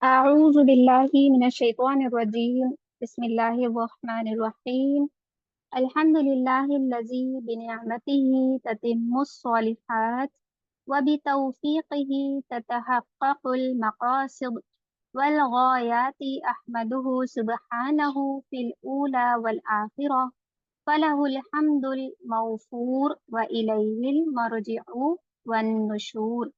أعوذ بالله من الشيطان الرجيم بسم الله الرحمن الرحيم الحمد لله الذي بنعمته تتم الصالحات وبتوفيقه تتحقق المقاصد والغايات أحمده سبحانه في الأولى والآخرة فله الحمد الموفور وإليه المرجع والنشور۔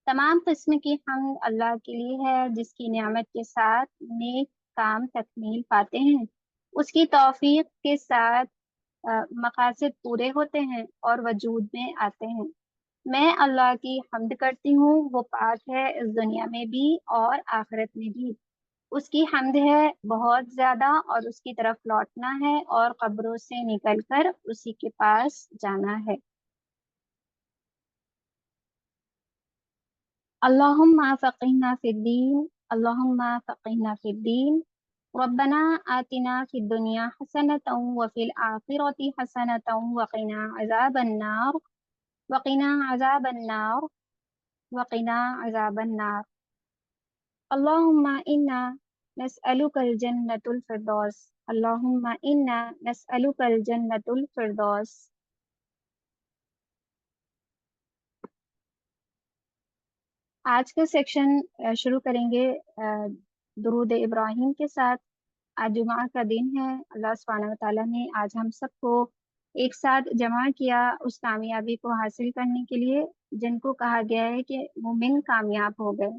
تمام قسم کی حمد اللہ کے لیے ہے جس کی نعمت کے ساتھ نیک کام تکمیل پاتے ہیں، اس کی توفیق کے ساتھ مقاصد پورے ہوتے ہیں اور وجود میں آتے ہیں۔ میں اللہ کی حمد کرتی ہوں، وہ پاک ہے اس دنیا میں بھی اور آخرت میں بھی۔ اس کی حمد ہے بہت زیادہ اور اس کی طرف لوٹنا ہے اور قبروں سے نکل کر اسی کے پاس جانا ہے۔ اللهم فقهنا في الدين اللهم فقهنا في الدين ربنا آتنا في الدنيا حسنة وفي الآخرة حسنة وقنا عذاب النار وقنا عذاب النار وقنا عذاب النار اللهم إنا نسألك الجنة الفردوس اللهم إنا نسألك الجنة الفردوس۔ آج کا سیکشن شروع کریں گے درود ابراہیم کے ساتھ۔ آج جمعہ کا دن ہے، اللہ سبحانہ و تعالیٰ نے آج ہم سب کو ایک ساتھ جمع کیا اس کامیابی کو حاصل کرنے کے لیے جن کو کہا گیا ہے کہ مومن کامیاب ہو گئے۔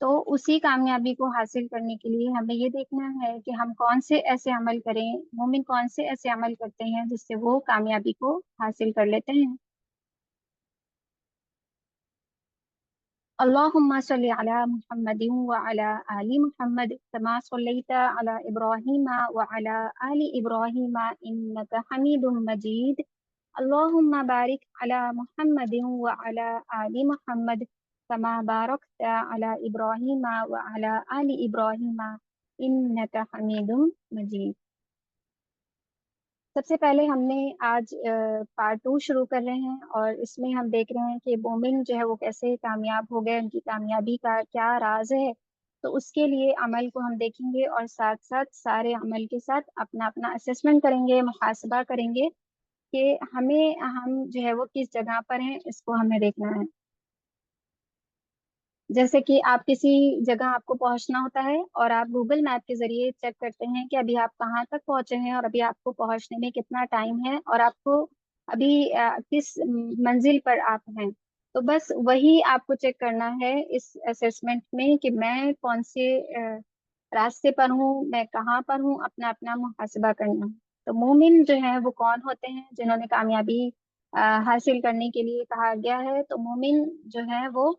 تو اسی کامیابی کو حاصل کرنے کے لیے ہمیں یہ دیکھنا ہے کہ ہم کون سے ایسے عمل کریں، مومن کون سے ایسے عمل کرتے ہیں جس سے وہ کامیابی کو حاصل کر لیتے ہیں۔ اللهم صل على محمد وعلى آل محمد كما صليت على إبراهيم وعلى آل إبراهيم إنك حميد مجيد اللهم بارك على محمد وعلى آل محمد كما باركت على إبراهيم وعلى آل إبراهيم إنك حميد مجيد۔ سب سے پہلے ہم نے آج پارٹ 2 شروع کر رہے ہیں اور اس میں ہم دیکھ رہے ہیں کہ مومن جو ہے وہ کیسے کامیاب ہو گئے، ان کی کامیابی کا کیا راز ہے۔ تو اس کے لیے عمل کو ہم دیکھیں گے اور ساتھ ساتھ سارے عمل کے ساتھ اپنا اپنا اسیسمنٹ کریں گے، محاسبہ کریں گے کہ ہم جو ہے وہ کس جگہ پر ہیں، اس کو ہمیں دیکھنا ہے۔ جیسے کہ آپ کسی جگہ آپ کو پہنچنا ہوتا ہے اور آپ گوگل میپ کے ذریعے چیک کرتے ہیں کہ ابھی آپ کہاں تک پہنچے ہیں اور ابھی آپ کو پہنچنے میں کتنا ٹائم ہے اور آپ کو ابھی کس منزل پر آپ ہیں۔ تو بس وہی آپ کو چیک کرنا ہے اس اسیسمنٹ میں کہ میں کون سے راستے پر ہوں، میں کہاں پر ہوں، اپنا اپنا محاسبہ کرنا۔ تو مومن جو ہیں وہ کون ہوتے ہیں جنہوں نے کامیابی حاصل کرنے کے لیے کہا گیا ہے؟ تو مومن جو ہیں وہ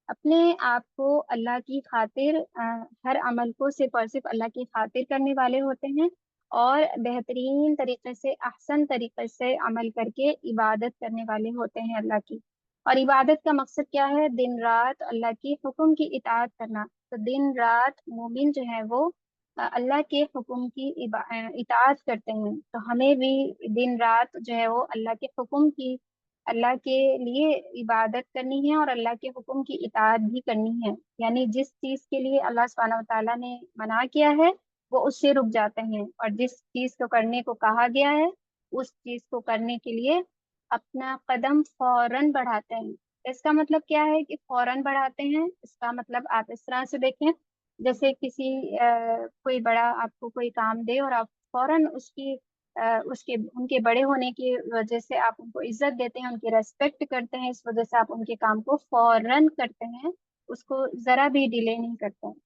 اپنے آپ کو اللہ کی خاطر ہر عمل کو صرف اور صرف اللہ کی خاطر کرنے والے ہوتے ہیں اور بہترین طریقے سے، احسن طریقے سے عمل کر کے عبادت کرنے والے ہوتے ہیں اللہ کی۔ اور عبادت کا مقصد کیا ہے؟ دن رات اللہ کی حکم کی اطاعت کرنا۔ تو دن رات مومن جو ہے وہ اللہ کے حکم کی اطاعت کرتے ہیں۔ تو ہمیں بھی دن رات جو ہے وہ اللہ کے حکم کی، اللہ کے لیے عبادت کرنی ہے اور اللہ کے حکم کی اطاعت بھی کرنی ہے۔ یعنی جس چیز کے لیے اللہ سبحانہ و تعالیٰ نے منع کیا ہے وہ اس سے رک جاتے ہیں، اور جس چیز کو کرنے کو کہا گیا ہے اس چیز کو کرنے کے لیے اپنا قدم فوراً بڑھاتے ہیں۔ اس کا مطلب کیا ہے کہ فوراً بڑھاتے ہیں؟ اس کا مطلب آپ اس طرح سے دیکھیں، جیسے کسی کوئی بڑا آپ کو کوئی کام دے اور آپ فوراً ان کے بڑے ہونے کی وجہ سے آپ ان کو عزت دیتے ہیں، ان کی ریسپیکٹ کرتے ہیں، اس وجہ سے آپ ان کے کام کو فوراً کرتے ہیں، اس کو ذرا بھی ڈیلے نہیں کرتے ہیں۔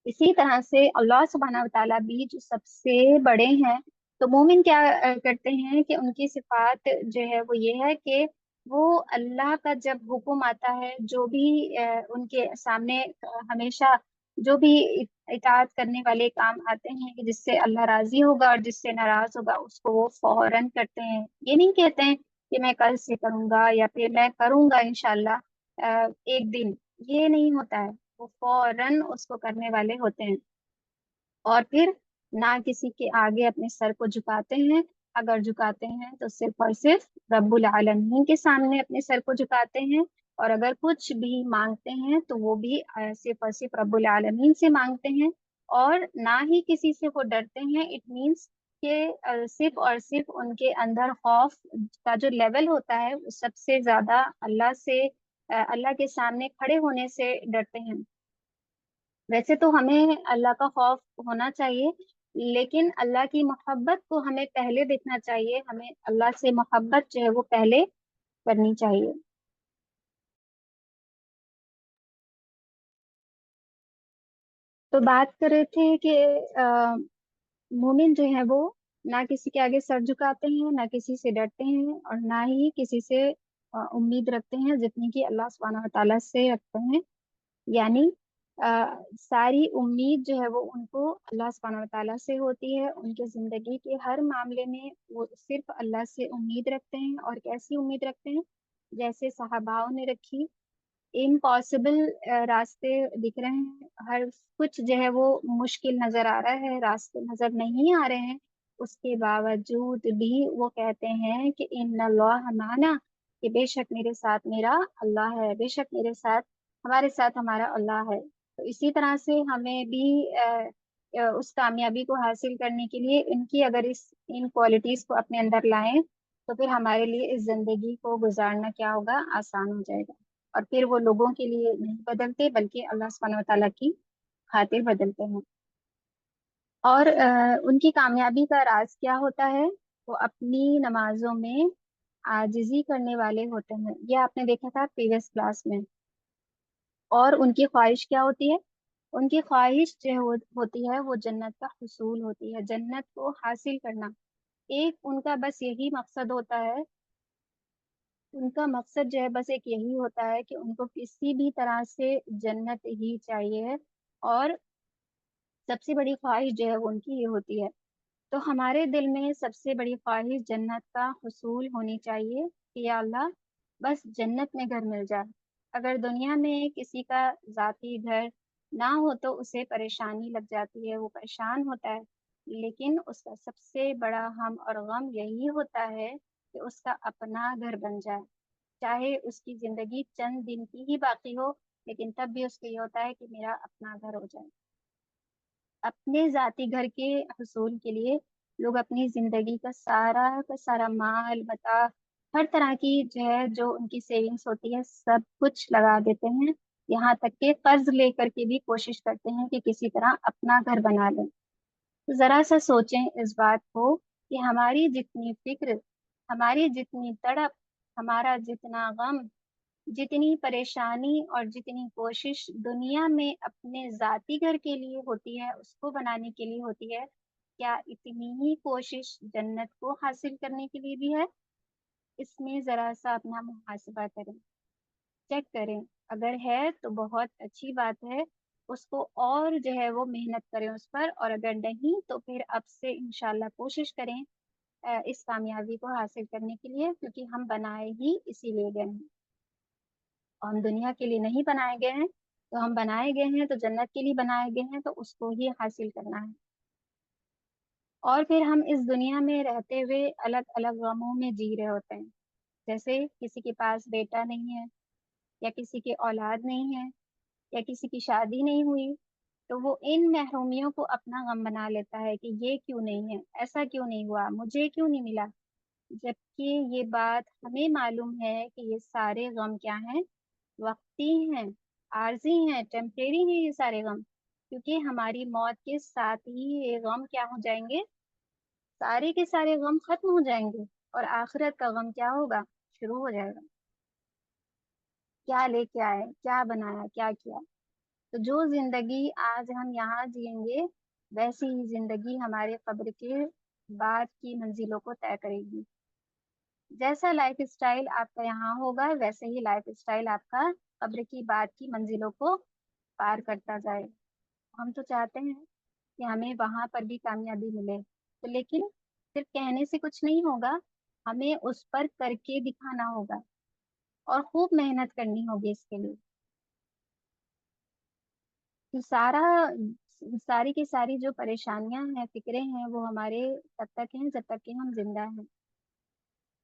اسی طرح سے اللہ سبحانہ و تعالیٰ بھی جو سب سے بڑے ہیں، تو مومن کیا کرتے ہیں کہ ان کی صفات جو ہے وہ یہ ہے کہ وہ اللہ کا جب حکم آتا ہے، جو بھی ان کے سامنے ہمیشہ جو بھی اطاعت کرنے والے کام آتے ہیں کہ جس سے اللہ راضی ہوگا اور جس سے ناراض ہوگا، اس کو وہ فوراً کرتے ہیں۔ یہ نہیں کہتے ہیں کہ میں کل سے کروں گا یا پھر میں کروں گا انشاءاللہ ایک دن، یہ نہیں ہوتا ہے، وہ فوراً اس کو کرنے والے ہوتے ہیں۔ اور پھر نہ کسی کے آگے اپنے سر کو جھکاتے ہیں، اگر جھکاتے ہیں تو صرف اور صرف رب العالمین کے سامنے اپنے سر کو جھکاتے ہیں، اور اگر کچھ بھی مانگتے ہیں تو وہ بھی صرف اور صرف رب العالمین سے مانگتے ہیں، اور نہ ہی کسی سے وہ ڈرتے ہیں۔ اٹ مینس کہ صرف اور صرف ان کے اندر خوف کا جو لیول ہوتا ہے وہ سب سے زیادہ اللہ سے، اللہ کے سامنے کھڑے ہونے سے ڈرتے ہیں۔ ویسے تو ہمیں اللہ کا خوف ہونا چاہیے، لیکن اللہ کی محبت کو ہمیں پہلے دیکھنا چاہیے، ہمیں اللہ سے محبت جو ہے وہ پہلے کرنی چاہیے۔ تو بات کر رہے تھے کہ مومن جو ہے وہ نہ کسی کے آگے سر جھکاتے ہیں، نہ کسی سے ڈرتے ہیں، اور نہ ہی کسی سے امید رکھتے ہیں جتنی کہ اللہ سبحانہ و تعالیٰ سے رکھتے ہیں۔ یعنی ساری امید جو ہے وہ ان کو اللہ سبحانہ و تعالیٰ سے ہوتی ہے، ان کے زندگی کے ہر معاملے میں وہ صرف اللہ سے امید رکھتے ہیں۔ اور کیسی امید رکھتے ہیں؟ جیسے صحاباؤں نے رکھی، امپاسبل راستے دکھ رہے ہیں، ہر کچھ جو ہے وہ مشکل نظر آ رہا ہے، راستے نظر نہیں آ رہے ہیں، اس کے باوجود بھی وہ کہتے ہیں کہ ان اللہ معنا، کہ بے شک میرے ساتھ میرا اللہ ہے، بے شک میرے ساتھ، ہمارے ساتھ ہمارا اللہ ہے۔ تو اسی طرح سے ہمیں بھی اس کامیابی کو حاصل کرنے کے لیے ان کی اگر ان کوالٹیز کو اپنے اندر لائیں تو پھر ہمارے لیے اس زندگی کو گزارنا کیا ہوگا، آسان ہو جائے گا۔ اور پھر وہ لوگوں کے لیے نہیں بدلتے بلکہ اللہ سبحانہ و تعالیٰ کی خاطر بدلتے ہیں۔ اور ان کی کامیابی کا راز کیا ہوتا ہے؟ وہ اپنی نمازوں میں عاجزی کرنے والے ہوتے ہیں، یہ آپ نے دیکھا تھا پریویس کلاس میں۔ اور ان کی خواہش کیا ہوتی ہے؟ ان کی خواہش جو ہوتی ہے وہ جنت کا حصول ہوتی ہے، جنت کو حاصل کرنا۔ ایک ان کا بس یہی مقصد ہوتا ہے، ان کا مقصد جو ہے بس ایک یہی ہوتا ہے کہ ان کو کسی بھی طرح سے جنت ہی چاہیے ہے، اور سب سے بڑی خواہش جو ہے وہ ان کی یہ ہوتی ہے۔ تو ہمارے دل میں سب سے بڑی خواہش جنت کا حصول ہونی چاہیے کہ یا اللہ بس جنت میں گھر مل جائے۔ اگر دنیا میں کسی کا ذاتی گھر نہ ہو تو اسے پریشانی لگ جاتی ہے، وہ پریشان ہوتا ہے، لیکن اس کا سب سے بڑا غم اور غم یہی ہوتا ہے کہ اس کا اپنا گھر بن جائے، چاہے اس کی زندگی چند دن کی ہی باقی ہو، لیکن تب بھی اس کو یہ ہوتا ہے کہ میرا اپنا گھر ہو جائے۔ اپنے ذاتی گھر کے حصول کے لیے لوگ اپنی زندگی کا سارا مال متاع، ہر طرح کی جو ہے جو ان کی سیونگز ہوتی ہے سب کچھ لگا دیتے ہیں، یہاں تک کہ قرض لے کر کے بھی کوشش کرتے ہیں کہ کسی طرح اپنا گھر بنا لیں۔ تو ذرا سا سوچیں اس بات کو کہ ہماری جتنی فکر، ہماری جتنی تڑپ، ہمارا جتنا غم، جتنی پریشانی اور جتنی کوشش دنیا میں اپنے ذاتی گھر کے لیے ہوتی ہے، اس کو بنانے کے لیے ہوتی ہے، کیا اتنی ہی کوشش جنت کو حاصل کرنے کے لیے بھی ہے؟ اس میں ذرا سا اپنا محاسبہ کریں، چیک کریں، اگر ہے تو بہت اچھی بات ہے، اس کو اور جو ہے وہ محنت کریں اس پر، اور اگر نہیں تو پھر اب سے انشاءاللہ کوشش کریں اس کامیابی کو حاصل کرنے کے لیے، کیونکہ ہم بنائے ہی اسی لیے گئے ہیں، ہم دنیا کے لیے نہیں بنائے گئے ہیں، تو ہم بنائے گئے ہیں تو جنت کے لیے بنائے گئے ہیں، تو اس کو ہی حاصل کرنا ہے۔ اور پھر ہم اس دنیا میں رہتے ہوئے الگ الگ غموں میں جی رہے ہوتے ہیں، جیسے کسی کے پاس بیٹا نہیں ہے، یا کسی کے اولاد نہیں ہے، یا کسی کی شادی نہیں ہوئی، تو وہ ان محرومیوں کو اپنا غم بنا لیتا ہے کہ یہ کیوں نہیں ہے، ایسا کیوں نہیں ہوا، مجھے کیوں نہیں ملا، جبکہ یہ بات ہمیں معلوم ہے کہ یہ سارے غم کیا ہیں؟ وقتی ہیں، عارضی ہیں، ٹیمپریری ہیں یہ سارے غم، کیونکہ ہماری موت کے ساتھ ہی یہ غم کیا ہو جائیں گے؟ سارے کے سارے غم ختم ہو جائیں گے، اور آخرت کا غم کیا ہوگا؟ شروع ہو جائے گا۔ کیا لے کے آئے، کیا بنایا، کیا کیا؟ تو جو زندگی آج ہم یہاں جئیں گے ویسی ہی زندگی ہمارے قبر کے بعد کی منزلوں کو طے کرے گی۔ جیسا لائف اسٹائل آپ کا یہاں ہوگا ویسے ہی لائف اسٹائل آپ کا قبر کی بعد کی منزلوں کو پار کرتا جائے۔ ہم تو چاہتے ہیں کہ ہمیں وہاں پر بھی کامیابی ملے، تو لیکن صرف کہنے سے کچھ نہیں ہوگا، ہمیں اس پر کر کے دکھانا ہوگا، اور خوب محنت کرنی ہوگی اس کے لیے۔ تو ساری کی ساری جو پریشانیاں ہیں، فکریں ہیں، وہ ہمارے تب تک ہیں جب تک کہ ہم زندہ ہیں۔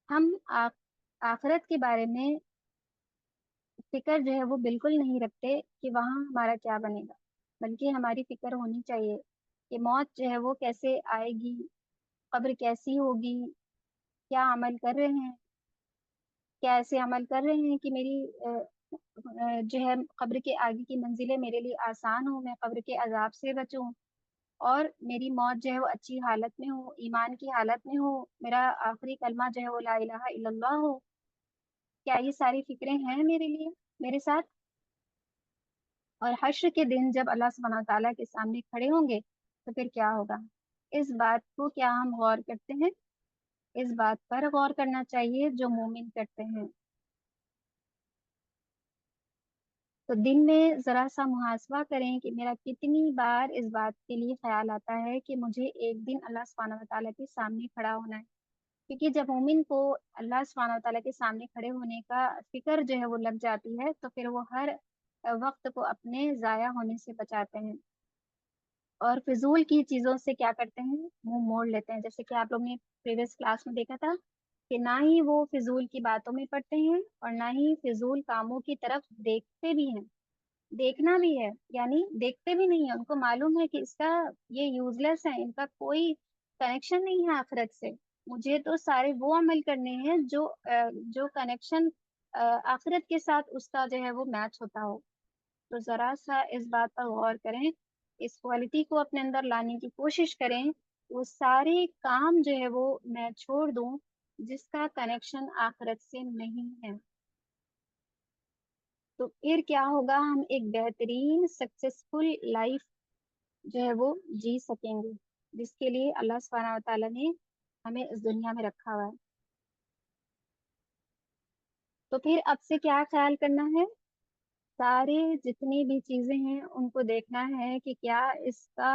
ہم آخرت کے بارے میں فکر جو ہے وہ بالکل نہیں رکھتے کہ وہاں ہمارا کیا بنے گا، بلکہ ہماری فکر ہونی چاہیے کہ موت جو ہے وہ کیسے آئے گی، قبر کیسی ہوگی، کیا عمل کر رہے ہیں، کیا ایسے عمل کر رہے ہیں کہ میری جو ہے قبر کے آگے کی منزلیں میرے لیے آسان ہوں، میں قبر کے عذاب سے بچوں، اور میری موت جو ہے وہ اچھی حالت میں ہو، ایمان کی حالت میں ہو، میرا آخری کلمہ جو ہے وہ لا الہ الا اللہ ہو۔ کیا یہ ساری فکریں ہیں میرے لیے، میرے ساتھ؟ اور حشر کے دن جب اللہ سبحانہ تعالیٰ کے سامنے کھڑے ہوں گے تو پھر کیا ہوگا؟ اس بات کو کیا ہم غور کرتے ہیں؟ اس بات پر غور کرنا چاہیے جو مومن کرتے ہیں۔ تو دن میں ذرا سا محاسبہ کریں کہ میرا کتنی بار اس بات کے لیے خیال آتا ہے کہ مجھے ایک دن اللہ سبحانہ تعالیٰ کے سامنے کھڑا ہونا ہے، کیونکہ جب مومن کو اللہ سبحانہ تعالیٰ کے سامنے کھڑے ہونے کا فکر جو ہے وہ لگ جاتی ہے تو پھر وہ ہر وقت کو اپنے ضائع ہونے سے بچاتے ہیں، اور فضول کی چیزوں سے کیا کرتے ہیں، منہ موڑ لیتے ہیں، جیسے کہ آپ لوگ نے پریویس کلاس میں دیکھا تھا کہ نہ ہی وہ فضول کی باتوں میں پڑتے ہیں اور نہ ہی فضول کاموں کی طرف دیکھتے بھی ہیں۔ دیکھنا بھی ہے یعنی دیکھتے بھی نہیں ہیں، ان کو معلوم ہے کہ اس کا یہ یوز لیس ہے، ان کا کوئی کنیکشن نہیں ہے آخرت سے۔ مجھے تو سارے وہ عمل کرنے ہیں جو کنیکشن آخرت کے ساتھ اس کا جو ہے وہ میچ ہوتا ہو۔ تو ذرا سا اس بات پر غور کریں، اس کوالٹی کو اپنے اندر لانے کی کوشش کریں، وہ سارے کام جو ہے وہ میں چھوڑ دوں جس کا کنیکشن آخرت سے نہیں ہے۔ تو پھر کیا ہوگا، ہم ایک بہترین سکسیسفل لائف جو ہے وہ جی سکیں گے، جس کے لیے اللہ سبحانہ وتعالیٰ نے ہمیں اس دنیا میں رکھا ہوا ہے۔ تو پھر اب سے کیا خیال کرنا ہے، سارے جتنی بھی چیزیں ہیں ان کو دیکھنا ہے کہ کیا اس کا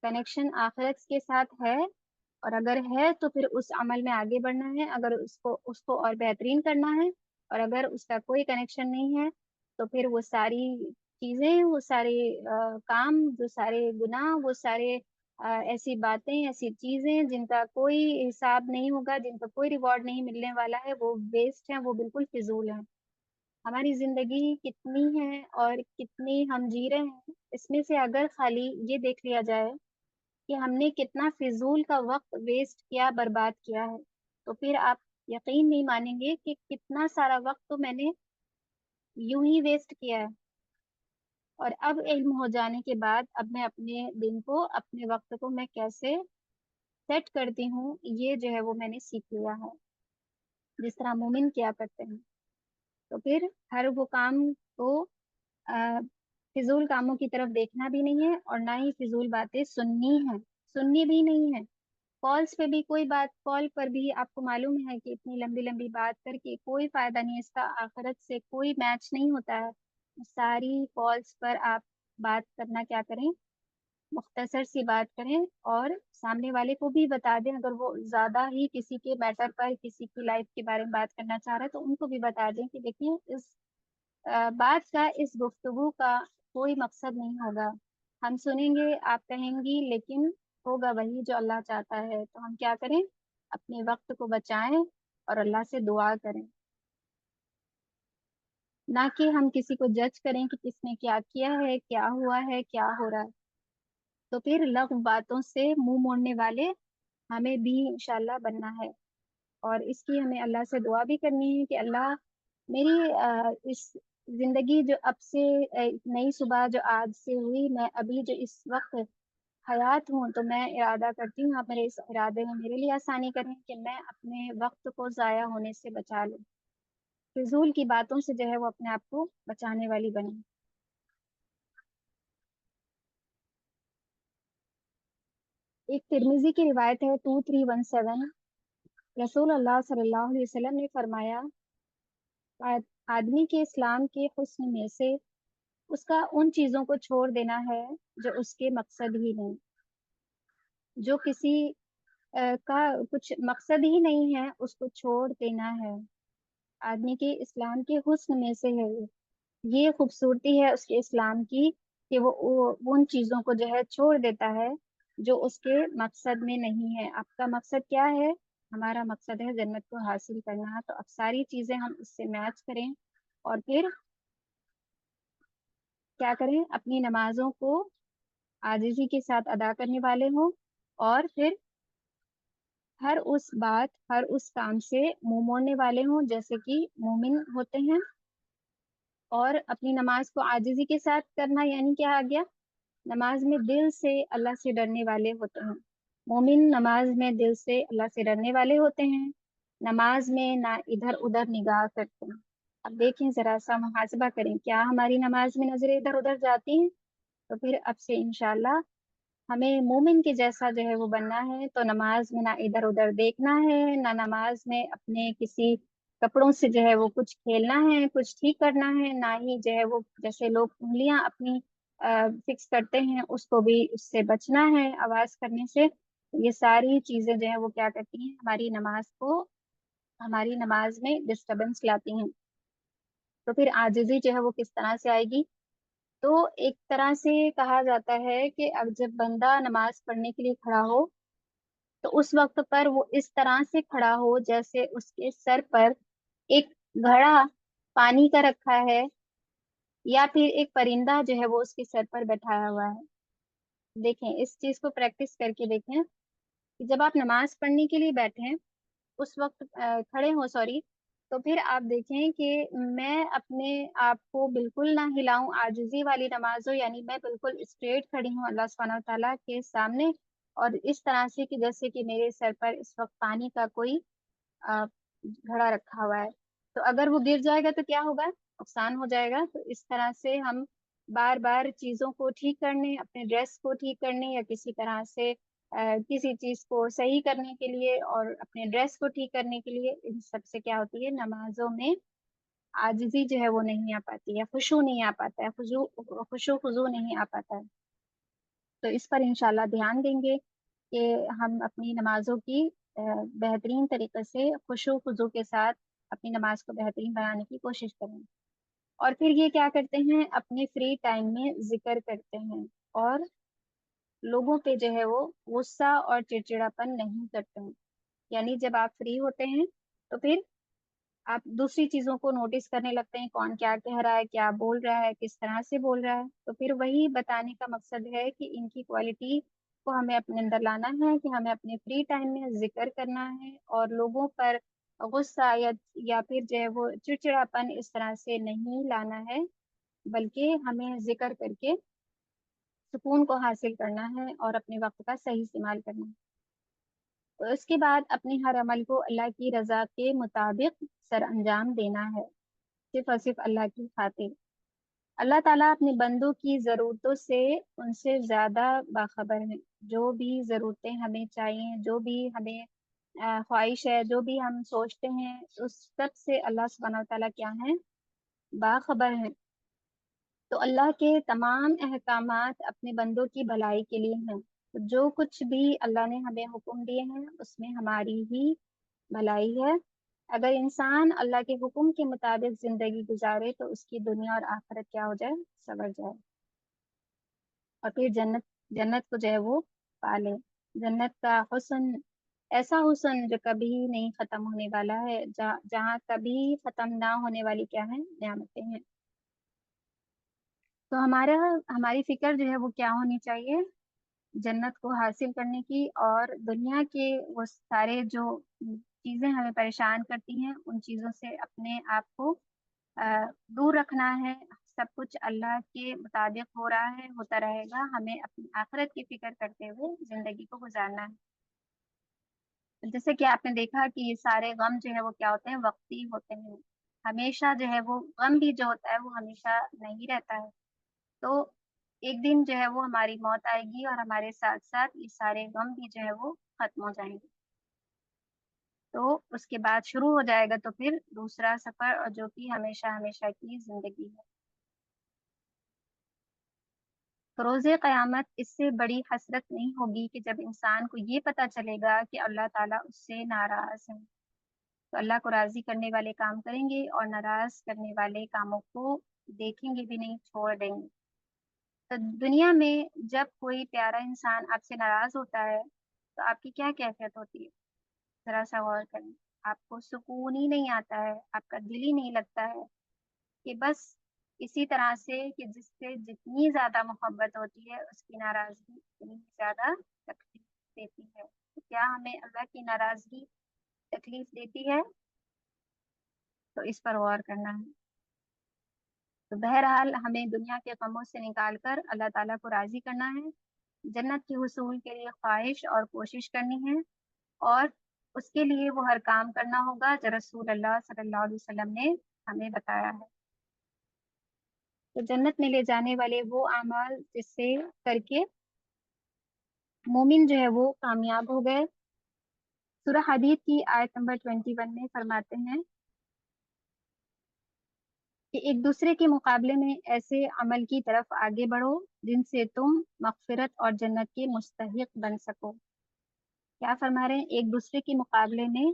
کنیکشن آخرت کے ساتھ ہے، اور اگر ہے تو پھر اس عمل میں آگے بڑھنا ہے، اگر اس کو اور بہترین کرنا ہے، اور اگر اس کا کوئی کنیکشن نہیں ہے تو پھر وہ ساری چیزیں، وہ سارے کام، جو سارے گناہ، وہ سارے ایسی باتیں، ایسی چیزیں جن کا کوئی حساب نہیں ہوگا، جن کا کوئی ریوارڈ نہیں ملنے والا ہے، وہ ویسٹ ہیں، وہ بالکل فضول ہیں۔ ہماری زندگی کتنی ہے اور کتنی ہم جی رہے ہیں، اس میں سے اگر خالی یہ دیکھ لیا جائے کہ ہم نے کتنا فضول کا وقت ویسٹ کیا، برباد کیا ہے، تو پھر آپ یقین نہیں مانیں گے کہ کتنا سارا وقت تو میں نے یوں ہی ویسٹ کیا ہے۔ اور اب علم ہو جانے کے بعد اب میں اپنے دن کو، اپنے وقت کو میں کیسے سیٹ کرتی ہوں، یہ جو ہے وہ میں نے سیکھ لیا ہے، جس طرح مومن کیا کرتے ہیں۔ تو پھر ہر وہ کام کو فضول کاموں کی طرف دیکھنا بھی نہیں ہے، اور نہ ہی فضول باتیں سننی ہیں، سننی بھی نہیں ہے۔ کالس پہ بھی کوئی بات، کال پر بھی آپ کو معلوم ہے کہ اتنی لمبی لمبی بات کر کے کوئی فائدہ نہیں، اس کا آخرت سے کوئی میچ نہیں ہوتا ہے۔ ساری کالس پر آپ بات کرنا کیا کریں، مختصر سی بات کریں، اور سامنے والے کو بھی بتا دیں، اگر وہ زیادہ ہی کسی کے میٹر پر، کسی کی لائف کے بارے میں بات کرنا چاہ رہا ہے تو ان کو بھی بتا دیں کہ دیکھیں اس بات کا، اس گفتگو کا کوئی مقصد نہیں ہوگا، ہم سنیں گے، آپ کہیں گی، لیکن ہوگا وہی جو اللہ چاہتا ہے۔ تو ہم کیا کریں، اپنے وقت کو بچائیں اور اللہ سے دعا کریں، نہ کہ ہم کسی کو جج کریں کہ کس نے کیا کیا ہے، کیا ہوا ہے، کیا ہو رہا ہے۔ تو پھر لغو باتوں سے منہ موڑنے والے ہمیں بھی انشاءاللہ بننا ہے، اور اس کی ہمیں اللہ سے دعا بھی کرنی ہے کہ اللہ میری اس زندگی جو اب سے نئی صبح جو آج سے ہوئی، میں ابھی جو اس وقت حیات ہوں، تو میں ارادہ کرتی ہوں آپ میرے اس ارادے میں میرے لیے آسانی کریں کہ میں اپنے وقت کو ضائع ہونے سے بچا لوں، فضول کی باتوں سے جو ہے وہ اپنے آپ کو بچانے والی بنیں۔ ایک ترمذی کی روایت ہے 2317، رسول اللہ صلی اللہ علیہ وسلم نے فرمایا، آدمی کے اسلام کے حسن میں سے اس کا ان چیزوں کو چھوڑ دینا ہے جو اس کے مقصد ہی نہیں، جو کسی کا کچھ مقصد ہی نہیں ہے، اس کو چھوڑ دینا ہے۔ آدمی کے اسلام کے حسن میں سے ہے، یہ خوبصورتی ہے اس کے اسلام کی کہ وہ ان چیزوں کو جو ہے چھوڑ دیتا ہے جو اس کے مقصد میں نہیں ہے۔ آپ کا مقصد کیا ہے؟ ہمارا مقصد ہے جنت کو حاصل کرنا، تو اب ساری چیزیں ہم اس سے میچ کریں، اور پھر کیا کریں، اپنی نمازوں کو عاجزی کے ساتھ ادا کرنے والے ہوں، اور پھر ہر اس کام سے منہ موڑنے والے ہوں جیسے کہ مومن ہوتے ہیں۔ اور اپنی نماز کو عاجزی کے ساتھ کرنا یعنی کیا آ گیا، نماز میں دل سے اللہ سے ڈرنے والے ہوتے ہیں۔ مومن نماز میں دل سے اللہ سے ڈرنے والے ہوتے ہیں، نماز میں نہ ادھر ادھر نگاہ کرتے ہیں۔ اب دیکھیں، ذرا سا محاسبہ کریں، کیا ہماری نماز میں نظریں ادھر ادھر جاتی ہیں؟ تو پھر اب سے انشاءاللہ ہمیں مومن کے جیسا جو ہے وہ بننا ہے، تو نماز میں نہ ادھر ادھر دیکھنا ہے، نہ نماز میں اپنے کسی کپڑوں سے جو ہے وہ کچھ کھیلنا ہے، کچھ ٹھیک کرنا ہے، نہ ہی جو ہے وہ جیسے لوگ انگلیاں اپنی فکس کرتے ہیں اس کو بھی اس سے بچنا ہے، آواز کرنے سے۔ یہ ساری چیزیں جو ہے وہ کیا کرتی ہیں، ہماری نماز میں ڈسٹربنس لاتی ہیں۔ تو پھر عاجزی جو ہے وہ کس طرح سے آئے گی؟ تو ایک طرح سے کہا جاتا ہے کہ اب جب بندہ نماز پڑھنے کے لیے کھڑا ہو تو اس وقت پر وہ اس طرح سے کھڑا ہو جیسے اس کے سر پر ایک گھڑا پانی کا رکھا ہے، یا پھر ایک پرندہ جو ہے وہ اس کے سر پر بیٹھایا ہوا ہے۔ دیکھیں، اس چیز کو پریکٹس کر کے دیکھیں کہ جب آپ نماز پڑھنے کے لیے بیٹھیں، اس وقت کھڑے ہوں، سوری، تو پھر آپ دیکھیں کہ میں اپنے آپ کو بالکل نہ ہلاؤں، عاجزی والی نماز ہو، یعنی میں بالکل اسٹریٹ کھڑی ہوں اللہ سبحانہ تعالیٰ کے سامنے، اور اس طرح سے کہ جیسے کہ میرے سر پر اس وقت پانی کا کوئی گھڑا رکھا ہوا ہے۔ تو اگر وہ گر جائے گا تو کیا ہوگا، نقصان ہو جائے گا۔ تو اس طرح سے ہم بار بار چیزوں کو ٹھیک کرنے، اپنے ڈریس کو ٹھیک کرنے، یا کسی طرح سے کسی چیز کو صحیح کرنے کے لیے اور اپنے ڈریس کو ٹھیک کرنے کے لیے، ان سب سے کیا ہوتی ہے، نمازوں میں عاجزی جو ہے وہ نہیں آ پاتی ہے، خشوع نہیں آ پاتا ہے، خشوع خضوع نہیں آ پاتا ہے۔ تو اس پر انشاءاللہ دھیان دیں گے کہ ہم اپنی نمازوں کی بہترین طریقے سے خشوع خضوع کے ساتھ اپنی نماز کو بہترین بنانے کی کوشش کریں۔ اور پھر یہ کیا کرتے ہیں، اپنے فری ٹائم میں ذکر کرتے ہیں، اور لوگوں پہ جو ہے وہ غصہ اور چڑچڑاپن نہیں کرتے ہیں۔ یعنی جب آپ فری ہوتے ہیں تو پھر آپ دوسری چیزوں کو نوٹس کرنے لگتے ہیں، کون کیا کہہ رہا ہے، کیا بول رہا ہے، کس طرح سے بول رہا ہے۔ تو پھر وہی بتانے کا مقصد ہے کہ ان کی کوالٹی کو ہمیں اپنے اندر لانا ہے، کہ ہمیں اپنے فری ٹائم میں ذکر کرنا ہے، اور لوگوں پر غصہ یا پھر جو ہے وہ چڑچڑاپن اس طرح سے نہیں لانا ہے، بلکہ ہمیں ذکر کر کے سکون کو حاصل کرنا ہے اور اپنے وقت کا صحیح استعمال کرنا ہے۔ تو اس کے بعد اپنے ہر عمل کو اللہ کی رضا کے مطابق سر انجام دینا ہے، صرف اور صرف اللہ کی خاطر۔ اللہ تعالیٰ اپنے بندوں کی ضرورتوں سے ان سے زیادہ باخبر ہے۔ جو بھی ضرورتیں ہمیں چاہیے، جو بھی ہمیں خواہش ہے، جو بھی ہم سوچتے ہیں، اس سب سے اللہ سبحانہ وتعالیٰ کیا ہیں، باخبر ہیں۔ تو اللہ کے تمام احکامات اپنے بندوں کی بھلائی کے لیے ہیں۔ تو جو کچھ بھی اللہ نے ہمیں حکم دیے ہیں اس میں ہماری ہی بھلائی ہے۔ اگر انسان اللہ کے حکم کے مطابق زندگی گزارے تو اس کی دنیا اور آخرت کیا ہو جائے، سنور جائے، اور پھر جنت کو جو ہے وہ پالے۔ جنت کا حسن ایسا حسن جو کبھی نہیں ختم ہونے والا ہے، جہاں کبھی ختم نہ ہونے والی کیا ہے، نعمتیں ہیں۔ تو ہماری فکر جو ہے وہ کیا ہونی چاہیے، جنت کو حاصل کرنے کی، اور دنیا کے وہ سارے جو چیزیں ہمیں پریشان کرتی ہیں ان چیزوں سے اپنے آپ کو دور رکھنا ہے۔ سب کچھ اللہ کے مطابق ہو رہا ہے، ہوتا رہے گا، ہمیں اپنی آخرت کی فکر کرتے ہوئے زندگی کو گزارنا ہے۔ جیسے کہ آپ نے دیکھا کہ یہ سارے غم جو ہے وہ کیا ہوتے ہیں، وقتی ہوتے ہیں، ہمیشہ جو ہے وہ غم بھی جو ہوتا ہے وہ ہمیشہ نہیں رہتا ہے۔ تو ایک دن جو ہے وہ ہماری موت آئے گی، اور ہمارے ساتھ ساتھ یہ سارے غم بھی جو ہے وہ ختم ہو جائیں گے۔ تو اس کے بعد شروع ہو جائے گا تو پھر دوسرا سفر، اور جو کہ ہمیشہ ہمیشہ کی زندگی ہے۔ تو روز قیامت اس سے بڑی حسرت نہیں ہوگی کہ جب انسان کو یہ پتہ چلے گا کہ اللہ تعالیٰ اس سے ناراض ہے۔ تو اللہ کو راضی کرنے والے کام کریں گے اور ناراض کرنے والے کاموں کو دیکھیں گے بھی نہیں، چھوڑ دیں گے۔ تو دنیا میں جب کوئی پیارا انسان آپ سے ناراض ہوتا ہے تو آپ کی کیا کیفیت ہوتی ہے، ذرا سا غور کریں۔ آپ کو سکون ہی نہیں آتا ہے، آپ کا دل ہی نہیں لگتا ہے کہ بس اسی طرح سے کہ جس سے جتنی زیادہ محبت ہوتی ہے اس کی ناراضگی اتنی ہی زیادہ تکلیف دیتی ہے۔ تو کیا ہمیں اللہ کی ناراضگی تکلیف دیتی ہے؟ تو اس پر غور کرنا ہے۔ تو بہرحال ہمیں دنیا کے غموں سے نکال کر اللہ تعالیٰ کو راضی کرنا ہے، جنت کے حصول کے لیے خواہش اور کوشش کرنی ہے، اور اس کے لیے وہ ہر کام کرنا ہوگا جو رسول اللہ صلی اللہ علیہ وسلم نے ہمیں بتایا ہے۔ تو جنت میں لے جانے والے وہ اعمال جس سے کر کے مومن جو ہے وہ کامیاب ہو گئے۔ سورہ حدید کی آیت نمبر 21 میں فرماتے ہیں کہ ایک دوسرے کے مقابلے میں ایسے عمل کی طرف آگے بڑھو جن سے تم مغفرت اور جنت کے مستحق بن سکو۔ کیا فرما رہے ہیں؟ ایک دوسرے کے مقابلے میں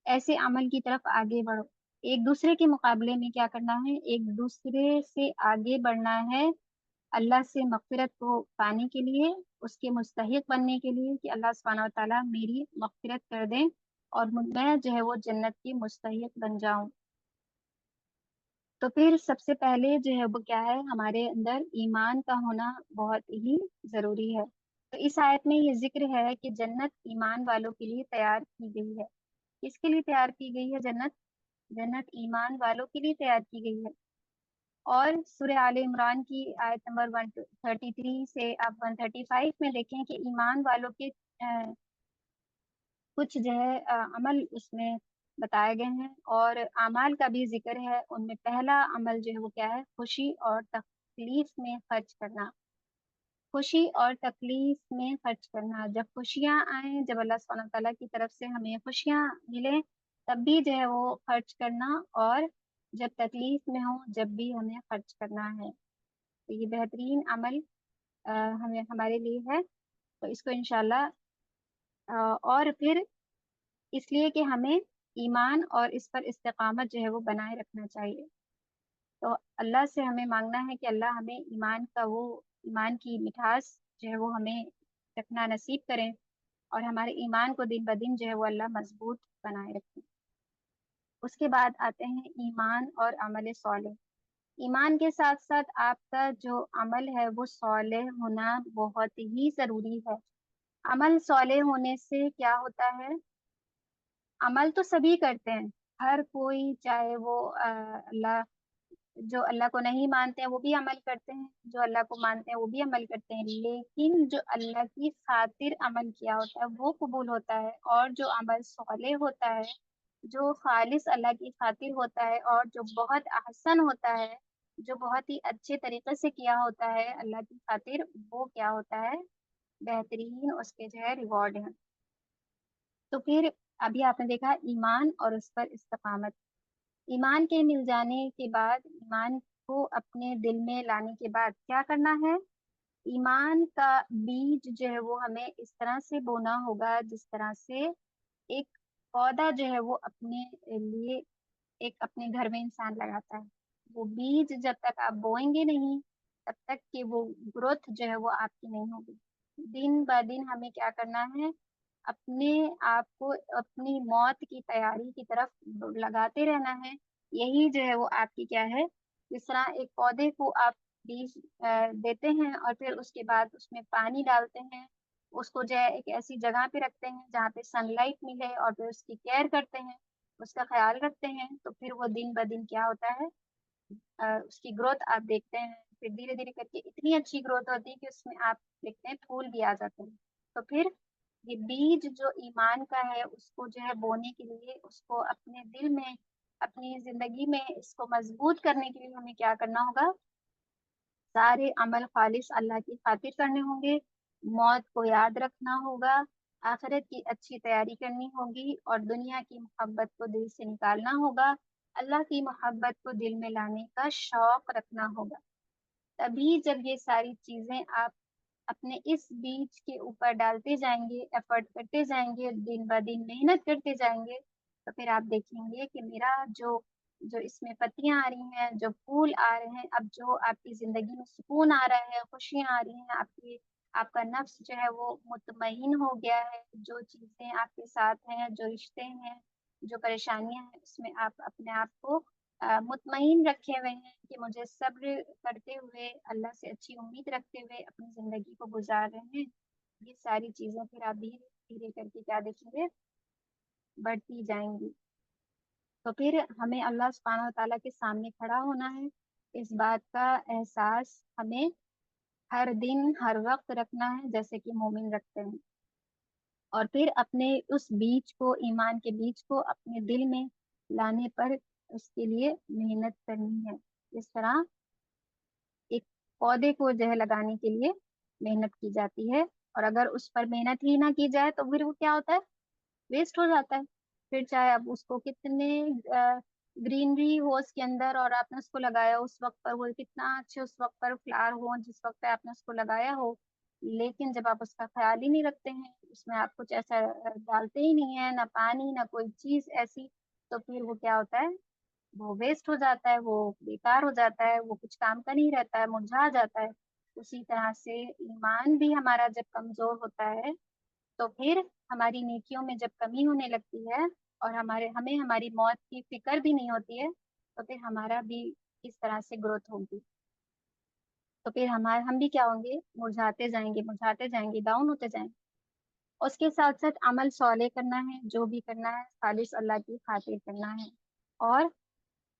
ایسے عمل کی طرف آگے بڑھو۔ ایک دوسرے کے مقابلے میں کیا کرنا ہے؟ ایک دوسرے سے آگے بڑھنا ہے اللہ سے مغفرت کو پانے کے لیے، اس کے مستحق بننے کے لیے کہ اللہ سبحانہ و تعالیٰ میری مغفرت کر دیں اور میں جو ہے وہ جنت کی مستحق بن جاؤں۔ تو پھر سب سے پہلے جو ہے وہ کیا ہے؟ ہمارے اندر ایمان کا ہونا بہت ہی ضروری ہے۔ تو اس آیت میں یہ ذکر ہے کہ جنت ایمان والوں کے لیے تیار کی گئی ہے۔ کس کے لیے تیار کی گئی ہے جنت؟ جنت ایمان والوں کے لیے تیار کی گئی ہے۔ اور سورہ آل عمران کی آیت نمبر 133 سے آپ 135 میں دیکھیں کہ ایمان والوں کے کچھ جو ہے عمل اس میں بتائے گئے ہیں، اور اعمال کا بھی ذکر ہے۔ ان میں پہلا عمل جو ہے وہ کیا ہے؟ خوشی اور تکلیف میں خرچ کرنا۔ خوشی اور تکلیف میں خرچ کرنا، جب خوشیاں آئیں، جب اللہ سبحانہ تعالیٰ کی طرف سے ہمیں خوشیاں ملیں تب بھی جو ہے وہ خرچ کرنا، اور جب تکلیف میں ہوں جب بھی ہمیں خرچ کرنا ہے۔ تو یہ بہترین عمل ہمیں ہمارے لیے ہے۔ تو اس کو انشاءاللہ اور پھر اس لیے کہ ہمیں ایمان اور اس پر استقامت جو ہے وہ بنائے رکھنا چاہیے۔ تو اللہ سے ہمیں مانگنا ہے کہ اللہ ہمیں ایمان کی مٹھاس جو ہے وہ ہمیں رکھنا نصیب کریں، اور ہمارے ایمان کو دن بدن جو ہے وہ اللہ مضبوط بنائے رکھیں۔ اس کے بعد آتے ہیں ایمان اور عمل صالح۔ ایمان کے ساتھ ساتھ آپ کا جو عمل ہے وہ صالح ہونا بہت ہی ضروری ہے۔ عمل صالح ہونے سے کیا ہوتا ہے؟ عمل تو سبھی کرتے ہیں، ہر کوئی، چاہے وہ اللہ جو اللہ کو نہیں مانتے ہیں وہ بھی عمل کرتے ہیں، جو اللہ کو مانتے ہیں وہ بھی عمل کرتے ہیں، لیکن جو اللہ کی خاطر عمل کیا ہوتا ہے وہ قبول ہوتا ہے، اور جو عمل صالح ہوتا ہے، جو خالص اللہ کی خاطر ہوتا ہے، اور جو بہت احسن ہوتا ہے، جو بہت ہی اچھے طریقے سے کیا ہوتا ہے اللہ کی خاطر، وہ کیا ہوتا ہے؟ بہترین اس کے جو ہے ریوارڈ ہیں۔ تو پھر ابھی آپ نے دیکھا ایمان اور اس پر استقامت۔ ایمان کے مل جانے کے بعد، ایمان کو اپنے دل میں لانے کے بعد کیا کرنا ہے؟ ایمان کا بیج جو ہے وہ ہمیں اس طرح سے بونا ہوگا جس طرح سے ایک پودا جو ہے وہ اپنے لیے ایک اپنے گھر میں انسان لگاتا ہے۔ وہ بیج جب تک آپ بوئیں گے نہیں تب تک کہ وہ گروتھ جو ہے وہ آپ کی نہیں ہوگی۔ دن بہ دن ہمیں کیا کرنا ہے؟ اپنے آپ کو اپنی موت کی تیاری کی طرف لگاتے رہنا ہے۔ یہی جو ہے وہ آپ کی کیا ہے؟ جس طرح ایک پودے کو آپ بیج دیتے ہیں اور پھر اس کے بعد اس میں پانی ڈالتے ہیں، اس کو جو ہے ایک ایسی جگہ پہ رکھتے ہیں جہاں پہ سن لائٹ ملے، اور پھر اس کی کیئر کرتے ہیں، اس کا خیال رکھتے ہیں، تو پھر وہ دن بہ دن کیا ہوتا ہے؟ اس کی گروتھ آپ دیکھتے ہیں، پھر دھیرے دھیرے کر کے اتنی اچھی گروتھ ہوتی ہے کہ اس میں آپ دیکھتے ہیں پھول بھی آ جاتے ہیں۔ تو پھر یہ بیج جو ایمان کا ہے اس کو جو ہے بونے کے لیے، اس کو اپنے دل میں، اپنی زندگی میں اس کو مضبوط کرنے کے لیے ہمیں کیا کرنا ہوگا؟ سارے عمل خالص اللہ کی خاطر کرنے ہوں گے، موت کو یاد رکھنا ہوگا، آخرت کی اچھی تیاری کرنی ہوگی، اور دنیا کی محبت کو دل سے نکالنا ہوگا، اللہ کی محبت کو دل میں لانے کا شوق رکھنا ہوگا۔ تبھی جب یہ ساری چیزیں آپ اپنے اس بیج کے اوپر ڈالتے جائیں گے، ایفرٹ کرتے جائیں گے، دن بہ دن محنت کرتے جائیں گے، تو پھر آپ دیکھیں گے کہ میرا جو اس میں پتیاں آ رہی ہیں، جو پھول آ رہے ہیں، اب جو آپ کی زندگی میں سکون آ رہا ہے، خوشیاں آ رہی ہیں، آپ کا نفس جو ہے وہ مطمئن ہو گیا ہے، جو چیزیں آپ کے ساتھ ہیں، جو رشتے ہیں، جو پریشانیاں ہیں، اس میں آپ اپنے آپ کو مطمئن رکھے ہوئے ہیں کہ مجھے صبر کرتے ہوئے اللہ سے اچھی امید رکھتے ہوئے اپنی زندگی کو گزار رہے ہیں، یہ ساری چیزیں پھر آپ دھیرے دھیرے کر کے کیا دیکھیں گے، بڑھتی جائیں گی۔ تو پھر ہمیں اللہ سبحانہ و تعالیٰ کے سامنے کھڑا ہونا ہے، اس بات کا احساس ہمیں ہر دن ہر وقت رکھنا ہے جیسے کہ مومن رکھتے ہیں، اور پھر اپنے اس بیج کو، ایمان کے بیج کو اپنے دل میں لانے پر اس کے لیے محنت کرنی ہے، اس طرح ایک پودے کو جو ہے لگانے کے لیے محنت کی جاتی ہے، اور اگر اس پر محنت ہی نہ کی جائے تو پھر وہ کیا ہوتا ہے، ویسٹ ہو جاتا ہے۔ پھر چاہے اب اس کو کتنے گرینری ہو اس کے اندر، اور آپ نے اس کو لگایا اس وقت پر، وہ کتنا اچھے اس وقت پر فلاور ہو جس وقت پہ آپ نے اس کو لگایا ہو، لیکن جب آپ اس کا خیال ہی نہیں رکھتے ہیں، اس میں آپ کچھ ایسا ڈالتے ہی نہیں ہیں، نہ پانی نہ کوئی چیز ایسی، تو پھر وہ کیا ہوتا ہے، وہ ویسٹ ہو جاتا ہے، وہ بیکار ہو جاتا ہے، وہ کچھ کام کا نہیں رہتا ہے، مرجھا جاتا ہے۔ اسی طرح سے ایمان بھی ہمارا جب کمزور ہوتا ہے تو پھر ہماری نیکیوں میں جب کمی ہونے لگتی ہے، اور ہمیں ہماری موت کی فکر بھی نہیں ہوتی ہے، تو پھر ہمارا بھی اس طرح سے گروتھ ہوگی، تو پھر ہم بھی کیا ہوں گے، مرجھاتے جائیں گے، ڈاؤن ہوتے جائیں گے۔ اس کے ساتھ ساتھ عمل صالح کرنا ہے، جو بھی کرنا ہے خالص اللہ کی خاطر کرنا ہے، اور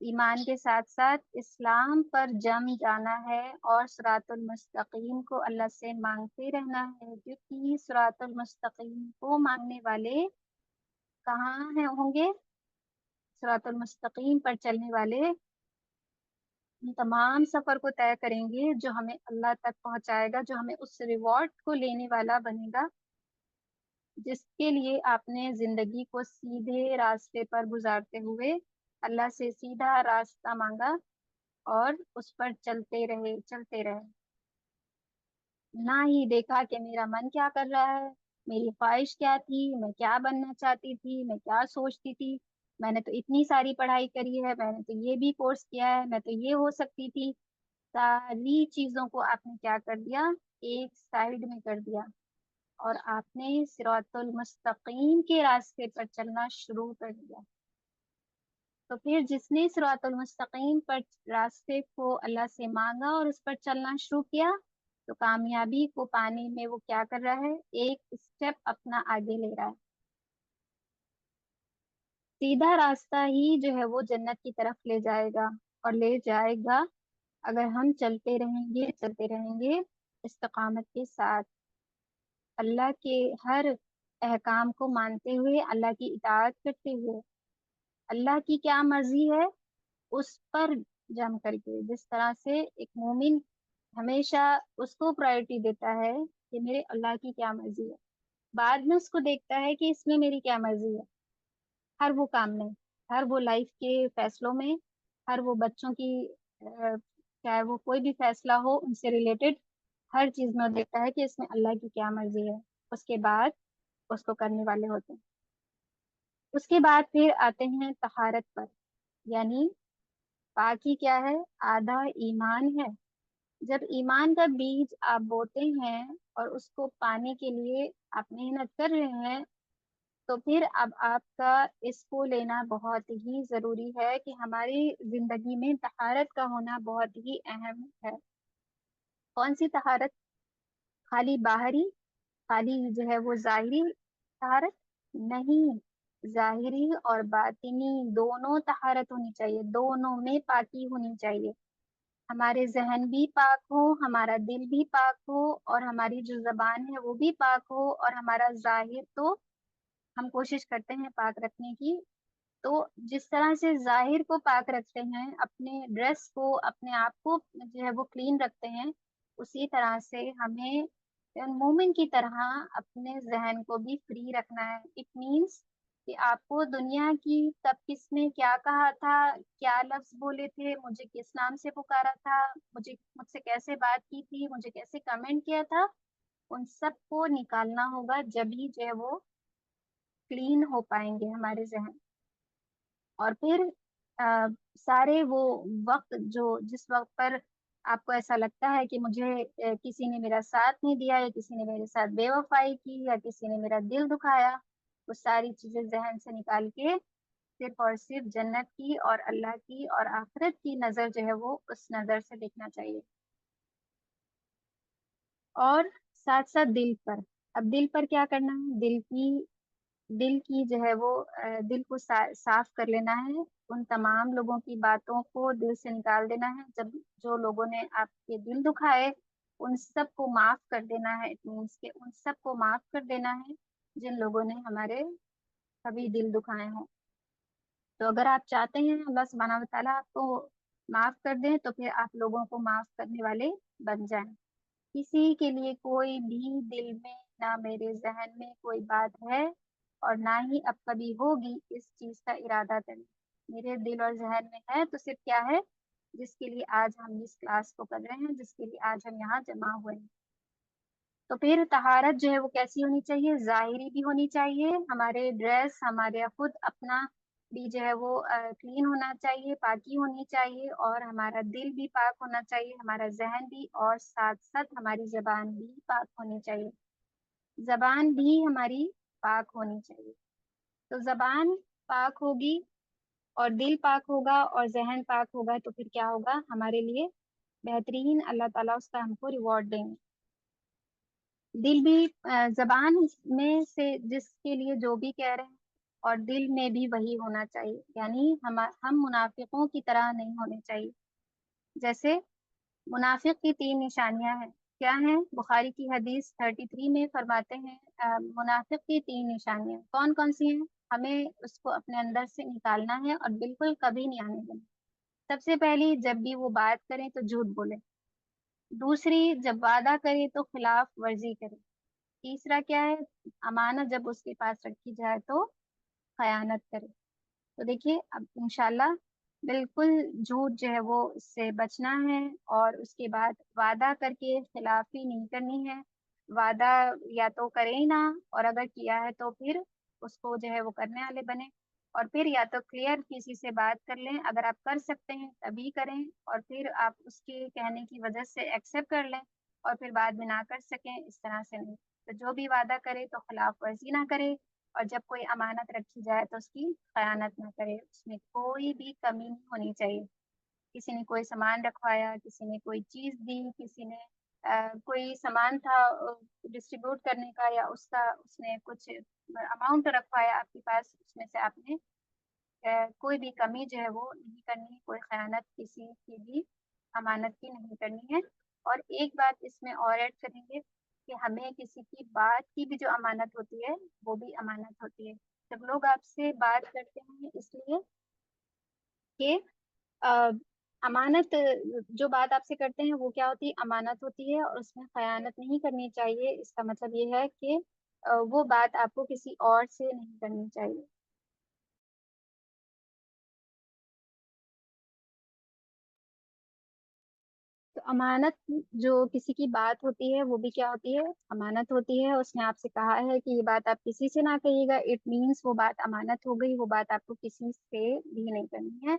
ایمان کے ساتھ ساتھ اسلام پر جم جانا ہے، اور صراط المستقیم کو اللہ سے مانگتے رہنا ہے، کیونکہ صراط المستقیم کو مانگنے والے کہاں ہیں ہوں گے، صراط المستقیم پر چلنے والے ان تمام سفر کو طے کریں گے جو ہمیں اللہ تک پہنچائے گا، جو ہمیں اس ریوارڈ کو لینے والا بنے گا جس کے لیے آپ نے زندگی کو سیدھے راستے پر گزارتے ہوئے اللہ سے سیدھا راستہ مانگا اور اس پر چلتے رہے، نہ ہی دیکھا کہ میرا من کیا کر رہا ہے، میری خواہش کیا تھی، میں کیا بننا چاہتی تھی، میں کیا سوچتی تھی، میں نے تو اتنی ساری پڑھائی کری ہے، میں نے تو یہ بھی کورس کیا ہے، میں تو یہ ہو سکتی تھی، ساری چیزوں کو آپ نے کیا کر دیا، ایک سائیڈ میں کر دیا، اور آپ نے صراط المستقیم کے راستے پر چلنا شروع کر دیا۔ تو پھر جس نے صراط المستقیم پر راستے کو اللہ سے مانگا اور اس پر چلنا شروع کیا، تو کامیابی کو پانے میں وہ کیا کر رہا ہے، ایک اسٹیپ اپنا آگے لے رہا ہے۔ سیدھا راستہ ہی جو ہے وہ جنت کی طرف لے جائے گا، اور لے جائے گا اگر ہم چلتے رہیں گے استقامت کے ساتھ، اللہ کے ہر احکام کو مانتے ہوئے، اللہ کی اطاعت کرتے ہوئے، اللہ کی کیا مرضی ہے اس پر جم کر کے، جس طرح سے ایک مومن ہمیشہ اس کو پرائرٹی دیتا ہے کہ میرے اللہ کی کیا مرضی ہے، بعد میں اس کو دیکھتا ہے کہ اس میں میری کیا مرضی ہے، ہر وہ کام میں، ہر وہ لائف کے فیصلوں میں، ہر وہ بچوں کی چاہے وہ کوئی بھی فیصلہ ہو ان سے ریلیٹڈ، ہر چیز میں وہ دیکھتا ہے کہ اس میں اللہ کی کیا مرضی ہے، اس کے بعد اس کو کرنے والے ہوتے ہیں۔ اس کے بعد پھر آتے ہیں طہارت پر، یعنی پاکی کیا ہے، آدھا ایمان ہے۔ جب ایمان کا بیج آپ بوتے ہیں اور اس کو پانے کے لیے آپ محنت کر رہے ہیں، تو پھر اب آپ کا اس کو لینا بہت ہی ضروری ہے کہ ہماری زندگی میں طہارت کا ہونا بہت ہی اہم ہے۔ کون سی طہارت؟ خالی باہری، خالی جو ہے وہ ظاہری طہارت نہیں، ظاہری اور باطنی دونوں طہارت ہونی چاہیے، دونوں میں پاکی ہونی چاہیے، ہمارے ذہن بھی پاک ہو، ہمارا دل بھی پاک ہو، اور ہماری جو زبان ہے وہ بھی پاک ہو، اور ہمارا ظاہر تو ہم کوشش کرتے ہیں پاک رکھنے کی، تو جس طرح سے ظاہر کو پاک رکھتے ہیں، اپنے ڈریس کو، اپنے آپ کو جو ہے وہ کلین رکھتے ہیں، اسی طرح سے ہمیں مومن کی طرح اپنے ذہن کو بھی فری رکھنا ہے۔ اٹ مینس کہ آپ کو دنیا کی کب کس نے کیا کہا تھا، کیا لفظ بولے تھے، مجھے کس نام سے پکارا تھا، مجھ سے کیسے بات کی تھی، مجھے کیسے کمنٹ کیا تھا، ان سب کو نکالنا ہوگا، جب ہی جو ہے وہ کلین ہو پائیں گے ہمارے ذہن۔ اور پھر سارے وہ وقت جس وقت پر آپ کو ایسا لگتا ہے کہ مجھے کسی نے میرا ساتھ نہیں دیا، یا کسی نے میرے ساتھ بے وفائی کی، یا کسی نے میرا دل دکھایا، وہ ساری چیزیں ذہن سے نکال کے صرف اور صرف جنت کی اور اللہ کی اور آخرت کی نظر جو ہے وہ اس نظر سے دیکھنا چاہیے. اور ساتھ ساتھ دل پر، اب دل پر کیا کرنا ہے، دل کی جو ہے وہ دل کو صاف کر لینا ہے. ان تمام لوگوں کی باتوں کو دل سے نکال دینا ہے. جب جو لوگوں نے آپ کے دل دکھائے ان سب کو معاف کر دینا ہے. اٹ مینس کہ ان سب کو معاف کر دینا ہے جن لوگوں نے ہمارے کبھی دل دکھائے ہوں. تو اگر آپ چاہتے ہیں اللہ سبحانہ و تعالیٰ آپ کو معاف کر دیں تو پھر آپ لوگوں کو معاف کرنے والے بن جائیں. کسی کے لیے کوئی بھی دل میں نہ میرے ذہن میں کوئی بات ہے اور نہ ہی اب کبھی ہوگی اس چیز کا ارادہ کریں. میرے دل اور ذہن میں ہے تو صرف کیا ہے، جس کے لیے آج ہم اس کلاس کو کر رہے ہیں، جس کے لیے آج ہم یہاں جمع ہوئے ہیں. تو پھر طہارت جو ہے وہ کیسی ہونی چاہیے، ظاہری بھی ہونی چاہیے. ہمارے ڈریس، ہمارے خود اپنا بھی جو ہے وہ کلین ہونا چاہیے، پاکی ہونی چاہیے، اور ہمارا دل بھی پاک ہونا چاہیے، ہمارا ذہن بھی، اور ساتھ ساتھ ہماری زبان بھی پاک ہونی چاہیے. زبان بھی ہماری پاک ہونی چاہیے. تو زبان پاک ہوگی اور دل پاک ہوگا اور ذہن پاک ہوگا تو پھر کیا ہوگا ہمارے لیے بہترین، اللہ تعالیٰ اس کا ہم کو ریوارڈ دیں گے. دل بھی زبان میں سے جس کے لیے جو بھی کہہ رہے ہیں اور دل میں بھی وہی ہونا چاہیے. یعنی ہم منافقوں کی طرح نہیں ہونے چاہیے. جیسے منافق کی 3 نشانیاں ہیں. کیا ہیں؟ بخاری کی حدیث 33 میں فرماتے ہیں منافق کی 3 نشانیاں کون کون سی ہیں، ہمیں اس کو اپنے اندر سے نکالنا ہے اور بالکل کبھی نہیں آنے دینا. سب سے پہلی، جب بھی وہ بات کریں تو جھوٹ بولے. دوسری، جب وعدہ کرے تو خلاف ورزی کرے. تیسرا کیا ہے، امانت جب اس کے پاس رکھی جائے تو خیانت کرے. تو دیکھیے اب انشاءاللہ بالکل جھوٹ جو ہے وہ اس سے بچنا ہے، اور اس کے بعد وعدہ کر کے خلافی نہیں کرنی ہے. وعدہ یا تو کرے ہی نہ، اور اگر کیا ہے تو پھر اس کو جو ہے وہ کرنے والے بنے. اور پھر یا تو کلیئر کسی سے بات کر لیں، اگر آپ کر سکتے ہیں تبھی کریں، اور پھر آپ اس کے کہنے کی وجہ سے ایکسیپٹ کر لیں، اور پھر بعد میں نہ کر سکیں، اس طرح سے نہیں. تو جو بھی وعدہ کرے تو خلاف ورزی نہ کرے، اور جب کوئی امانت رکھی جائے تو اس کی خیانت نہ کرے. اس میں کوئی بھی کمی نہیں ہونی چاہیے. کسی نے کوئی سامان رکھوایا، کسی نے کوئی چیز دی، کسی نے کوئی سامان تھا ڈسٹریبیوٹ کرنے کا، یا اس نے کچھ اماؤنٹ رکھوایا آپ کے پاس، اس میں سے آپ نے کوئی بھی کمی جو ہے وہ نہیں کرنی ہے. کوئی خیانت کسی کی بھی امانت کی نہیں کرنی ہے. اور ایک بات اس میں اور ایڈ کریں گے کہ ہمیں کسی کی بات کی بھی جو امانت ہوتی ہے وہ بھی امانت ہوتی ہے. جب لوگ آپ سے بات کرتے ہیں اس لیے کہ امانت، جو بات آپ سے کرتے ہیں وہ کیا ہوتی ہے، امانت ہوتی ہے، اور اس میں خیانت نہیں کرنی چاہیے. اس کا مطلب یہ ہے کہ وہ بات آپ کو کسی اور سے نہیں کرنی چاہیے. تو امانت جو کسی کی بات ہوتی ہے وہ بھی کیا ہوتی ہے، امانت ہوتی ہے. اس نے آپ سے کہا ہے کہ یہ بات آپ کسی سے نہ کہیے گا، اٹ مینس وہ بات امانت ہو گئی. وہ بات آپ کو کسی سے بھی نہیں کرنی ہے،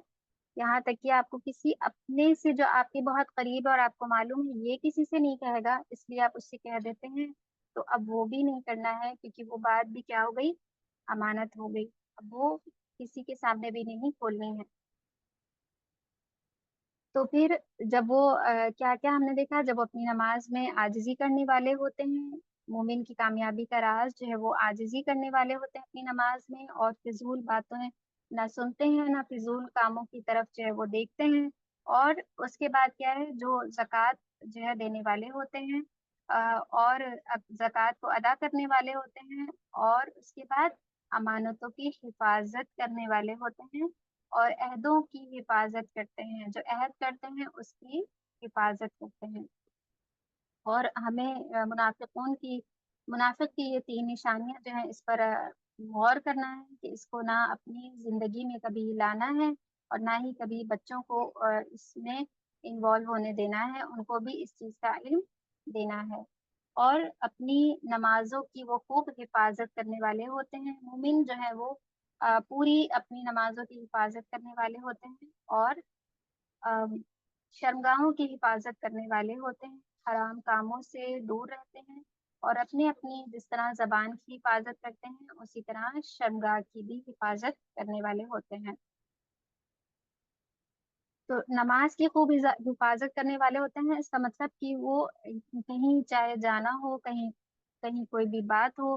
یہاں تک کہ آپ کو کسی اپنے سے جو آپ کے بہت قریب ہے اور آپ کو معلوم ہے یہ کسی سے نہیں کہے گا، اس لیے آپ اس سے کہہ دیتے ہیں. تو اب وہ بھی نہیں کرنا ہے، کیونکہ وہ بات بھی کیا ہو گئی، امانت ہو گئی. اب وہ کسی کے سامنے بھی نہیں کھولنی ہے. تو پھر جب وہ کیا کیا ہم نے دیکھا، جب وہ اپنی نماز میں عاجزی کرنے والے ہوتے ہیں. مومن کی کامیابی کا راز جو ہے وہ عاجزی کرنے والے ہوتے ہیں اپنی نماز میں، اور فضول باتیں نہ سنتے ہیں، نہ فضول کاموں کی طرف جو ہے وہ دیکھتے ہیں. اور اس کے بعد کیا ہے، جو زکوٰۃ جو ہے دینے والے ہوتے ہیں، اور زکوٰۃ کو ادا کرنے والے ہوتے ہیں، اور اس کے بعد امانتوں کی حفاظت کرنے والے ہوتے ہیں، اور عہدوں کی حفاظت کرتے ہیں. جو عہد کرتے ہیں اس کی حفاظت کرتے ہیں. اور ہمیں منافق کی یہ 3 نشانیاں جو ہیں اس پر غور کرنا ہے کہ اس کو نہ اپنی زندگی میں کبھی لانا ہے، اور نہ ہی کبھی بچوں کو اس میں انوالو ہونے دینا ہے، ان کو بھی اس چیز کا علم دینا ہے. اور اپنی نمازوں کی وہ خوب حفاظت کرنے والے ہوتے ہیں. مومن جو ہے وہ پوری اپنی نمازوں کی حفاظت کرنے والے ہوتے ہیں، اور شرمگاہوں کی حفاظت کرنے والے ہوتے ہیں، حرام کاموں سے دور رہتے ہیں، اور اپنی اپنی جس طرح زبان کی حفاظت کرتے ہیں اسی طرح شرمگاہ کی بھی حفاظت کرنے والے ہوتے ہیں۔ تو نماز کی خوب حفاظت کرنے والے ہوتے ہیں، اس کا مطلب کہ وہ کہیں چاہے جانا ہو، کہیں کہیں کوئی بھی بات ہو،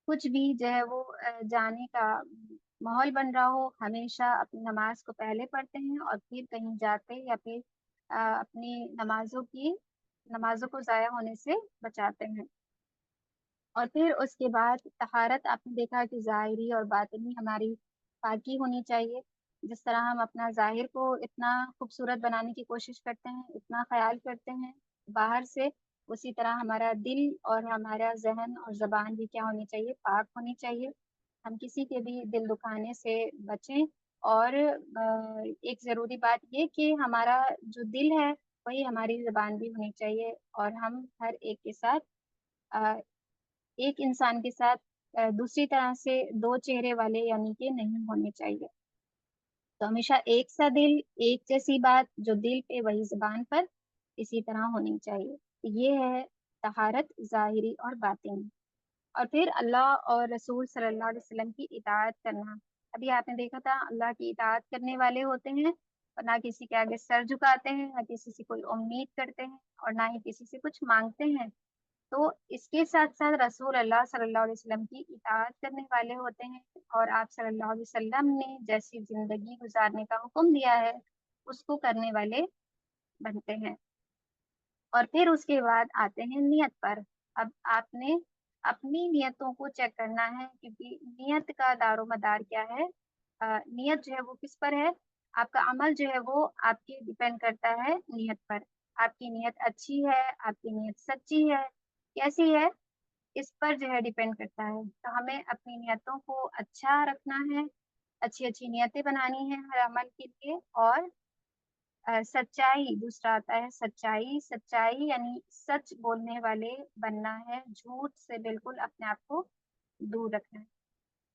کچھ بھی جو ہے وہ جانے کا ماحول بن رہا ہو، ہمیشہ اپنی نماز کو پہلے پڑھتے ہیں اور پھر کہیں جاتے یا پھر اپنی نمازوں کو ضائع ہونے سے بچاتے ہیں۔ اور پھر اس کے بعد طہارت، آپ نے دیکھا کہ ظاہری اور باطنی ہماری پاکی ہونی چاہیے۔ جس طرح ہم اپنا ظاہر کو اتنا خوبصورت بنانے کی کوشش کرتے ہیں، اتنا خیال کرتے ہیں باہر سے، اسی طرح ہمارا دل اور ہمارا ذہن اور زبان بھی کیا ہونی چاہیے، پاک ہونی چاہیے۔ ہم کسی کے بھی دل دکھانے سے بچیں۔ اور ایک ضروری بات یہ کہ ہمارا جو دل ہے وہی ہماری زبان بھی ہونی چاہیے، اور ہم ہر ایک کے ساتھ ایک انسان کے ساتھ دوسری طرح سے دو چہرے والے یعنی کہ نہیں ہونے چاہیے۔ تو ہمیشہ ایک سا دل، ایک جیسی بات، جو دل پہ وہی زبان پر، اسی طرح ہونی چاہیے۔ یہ ہے طہارت ظاہری اور باطنی۔ اور پھر اللہ اور رسول صلی اللہ علیہ وسلم کی اطاعت کرنا۔ ابھی آپ نے دیکھا تھا اللہ کی اطاعت کرنے والے ہوتے ہیں اور نہ کسی کے آگے سر جھکاتے ہیں، نہ کسی سے کوئی امید کرتے ہیں اور نہ ہی کسی سے کچھ مانگتے ہیں۔ تو اس کے ساتھ ساتھ رسول اللہ صلی اللہ علیہ وسلم کی اطاعت کرنے والے ہوتے ہیں، اور آپ صلی اللہ علیہ وسلم نے جیسی زندگی گزارنے کا حکم دیا ہے اس کو کرنے والے بنتے ہیں۔ اور پھر اس کے بعد آتے ہیں نیت پر۔ اب آپ نے اپنی نیتوں کو چیک کرنا ہے، کیونکہ نیت کا دار و مدار کیا ہے، نیت جو ہے وہ کس پر ہے، آپ کا عمل جو ہے وہ آپ کے ڈیپینڈ کرتا ہے نیت پر۔ آپ کی نیت اچھی ہے، آپ کی نیت سچی ہے، کیسی ہے، اس پر جو ہے ڈیپینڈ کرتا ہے۔ تو ہمیں اپنی نیتوں کو اچھا رکھنا ہے، اچھی اچھی نیتیں بنانی ہیں ہر عمل کے لیے۔ اور سچائی، دوسرا آتا ہے سچائی۔ سچائی یعنی سچ بولنے والے بننا ہے، جھوٹ سے بالکل اپنے آپ کو دور رکھنا ہے۔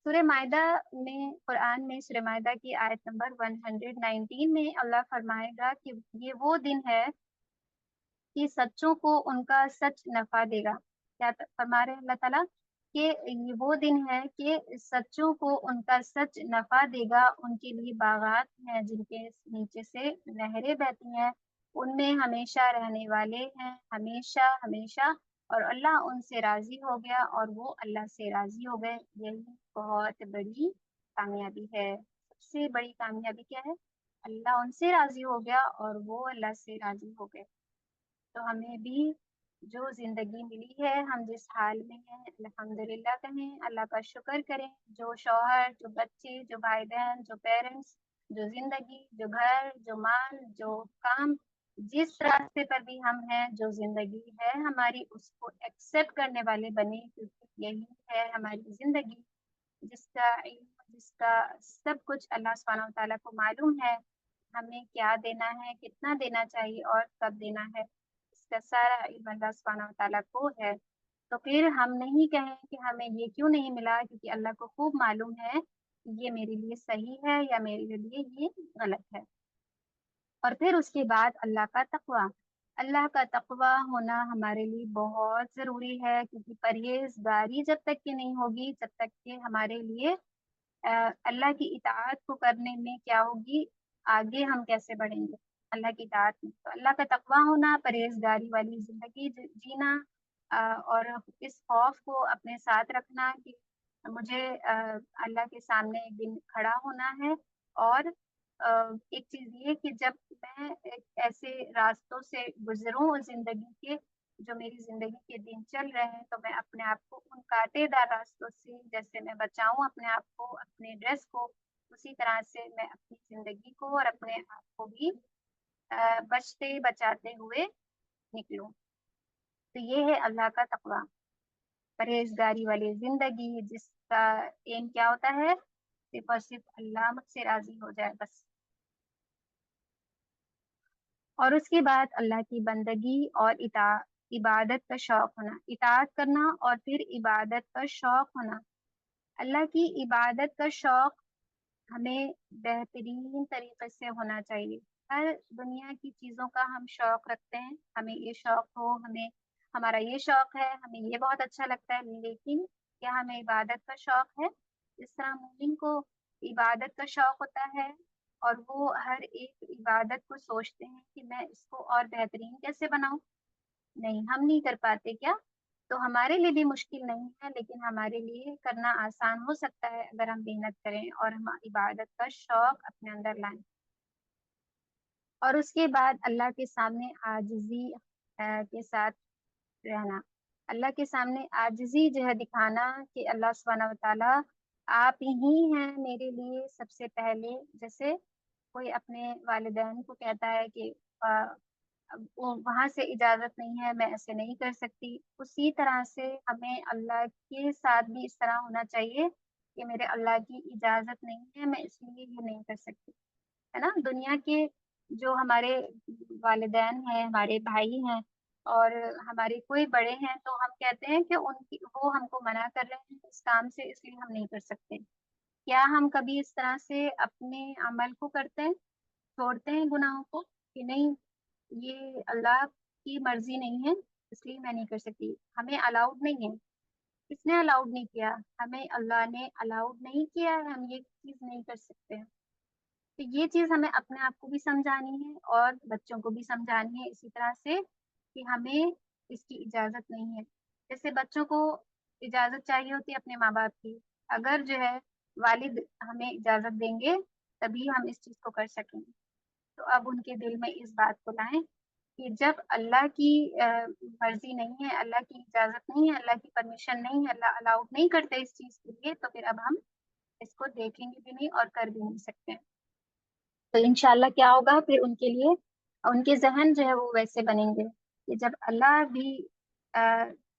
سورہ مائدہ میں، قرآن میں سورہ مائدہ کی آیت نمبر 119 میں اللہ فرمائے گا کہ یہ وہ دن ہے کہ سچوں کو ان کا سچ نفع دے گا۔ کیا فرما رہے ہیں اللہ تعالیٰ کہ یہ وہ دن ہے کہ سچوں کو ان کا سچ نفع دے گا، ان کے لیے باغات ہیں جن کے نیچے سے نہریں بہتی ہیں، ان میں ہمیشہ رہنے والے ہیں، ہمیشہ ہمیشہ، اور اللہ ان سے راضی ہو گیا اور وہ اللہ سے راضی ہو گئے۔ یہی بہت بڑی کامیابی ہے۔ سب سے بڑی کامیابی کیا ہے؟ اللہ ان سے راضی ہو گیا اور وہ اللہ سے راضی ہو گئے۔ تو ہمیں بھی جو زندگی ملی ہے، ہم جس حال میں ہیں الحمدللہ کہیں، اللہ کا شکر کریں۔ جو شوہر، جو بچے، جو بھائی بہن، جو پیرنٹس، جو زندگی، جو گھر، جو مال، جو کام، جس راستے پر بھی ہم ہیں، جو زندگی ہے ہماری، اس کو ایکسیپٹ کرنے والے بنے، کیونکہ یہی ہے ہماری زندگی، جس کا علم، جس کا سب کچھ اللہ سبحانہ وتعالیٰ کو معلوم ہے، ہمیں کیا دینا ہے، کتنا دینا چاہیے اور کب دینا ہے، اس کا سارا علم اللہ سبحانہ وتعالیٰ کو ہے۔ تو پھر ہم نہیں کہیں کہ ہمیں یہ کیوں نہیں ملا، کیونکہ اللہ کو خوب معلوم ہے کہ یہ میرے لیے صحیح ہے یا میرے لیے یہ غلط ہے۔ اور پھر اس کے بعد اللہ کا تقویٰ۔ اللہ کا تقویٰ ہونا ہمارے لیے بہت ضروری ہے، کیونکہ پرہیزگاری جب تک کہ نہیں ہوگی، جب تک کہ ہمارے لیے اللہ کی اطاعت کو کرنے میں کیا ہوگی، آگے ہم کیسے بڑھیں گے اللہ کی اطاعت میں۔ تو اللہ کا تقویٰ ہونا، پرہیزگاری والی زندگی جینا، اور اس خوف کو اپنے ساتھ رکھنا کہ مجھے اللہ کے سامنے ایک دن کھڑا ہونا ہے۔ اور ایک چیز یہ کہ جب میں ایک ایسے راستوں سے گزروں زندگی کے، جو میری زندگی کے دن چل رہے ہیں، تو میں اپنے آپ کو ان کانٹے دار راستوں سے جیسے میں بچاؤں اپنے آپ کو، اپنے ڈریس کو، اسی طرح سے میں اپنی زندگی کو اور اپنے آپ کو بھی بچتے بچاتے ہوئے نکلوں۔ تو یہ ہے اللہ کا تقویٰ، پرہیزگاری والی زندگی، جس کا ایم کیا ہوتا ہے، صرف اور صرف اللہ مجھ سے راضی ہو جائے بس۔ اور اس کے بعد اللہ کی بندگی اور عبادت کا شوق ہونا، اطاعت کرنا اور پھر عبادت کا شوق ہونا۔ اللہ کی عبادت کا شوق ہمیں بہترین طریقے سے ہونا چاہیے۔ ہر دنیا کی چیزوں کا ہم شوق رکھتے ہیں، ہمیں یہ شوق ہو، ہمیں ہمارا یہ شوق ہے، ہمیں یہ بہت اچھا لگتا ہے، لیکن کیا ہمیں عبادت کا شوق ہے؟ جس طرح مومن کو عبادت کا شوق ہوتا ہے اور وہ ہر ایک عبادت کو سوچتے ہیں کہ میں اس کو اور بہترین کیسے بناؤں، نہیں ہم نہیں کر پاتے کیا؟ تو ہمارے لیے بھی مشکل نہیں ہے، لیکن ہمارے لیے کرنا آسان ہو سکتا ہے اگر ہم محنت کریں اور ہم عبادت کا شوق اپنے اندر لائیں۔ اور اس کے بعد اللہ کے سامنے عاجزی کے ساتھ رہنا، اللہ کے سامنے عاجزی جو ہے دکھانا کہ اللہ سبحانہ وتعالیٰ آپ ہی ہیں میرے لیے سب سے پہلے، جیسے کوئی اپنے والدین کو کہتا ہے کہ وہاں سے اجازت نہیں ہے، میں ایسے نہیں کر سکتی، اسی طرح سے ہمیں اللہ کے ساتھ بھی اس طرح ہونا چاہیے کہ میرے اللہ کی اجازت نہیں ہے، میں اس لیے یہ نہیں کر سکتی، ہے نا؟ دنیا کے جو ہمارے والدین ہیں، ہمارے بھائی ہیں اور ہمارے کوئی بڑے ہیں، تو ہم کہتے ہیں کہ وہ ہم کو منع کر رہے ہیں اس کام سے، اس لیے ہم نہیں کر سکتے۔ کیا ہم کبھی اس طرح سے اپنے عمل کو کرتے ہیں، چھوڑتے ہیں گناہوں کو کہ نہیں یہ اللہ کی مرضی نہیں ہے اس لیے میں نہیں کر سکتی، ہمیں الاؤڈ نہیں ہے؟ کس نے الاؤڈ نہیں کیا؟ ہمیں اللہ نے الاؤڈ نہیں کیا ہے، ہم یہ چیز نہیں کر سکتے ہیں۔ تو یہ چیز ہمیں اپنے آپ کو بھی سمجھانی ہے اور بچوں کو بھی سمجھانی ہے اسی طرح سے کہ ہمیں اس کی اجازت نہیں ہے۔ جیسے بچوں کو اجازت چاہیے ہوتی ہے اپنے ماں باپ کی، اگر جو ہے والد ہمیں اجازت دیں گے تبھی ہم اس چیز کو کر سکیں گے۔ تو اب ان کے دل میں اس بات کو لائیں کہ جب اللہ کی مرضی نہیں ہے، اللہ کی اجازت نہیں ہے، اللہ کی پرمیشن نہیں ہے، اللہ الاؤڈ نہیں کرتے اس چیز کے لیے، تو پھر اب ہم اس کو دیکھیں گے بھی نہیں اور کر بھی نہیں سکتے۔ تو انشاءاللہ کیا ہوگا پھر ان کے لیے، ان کے ذہن جو ہے وہ ویسے بنیں گے کہ جب اللہ بھی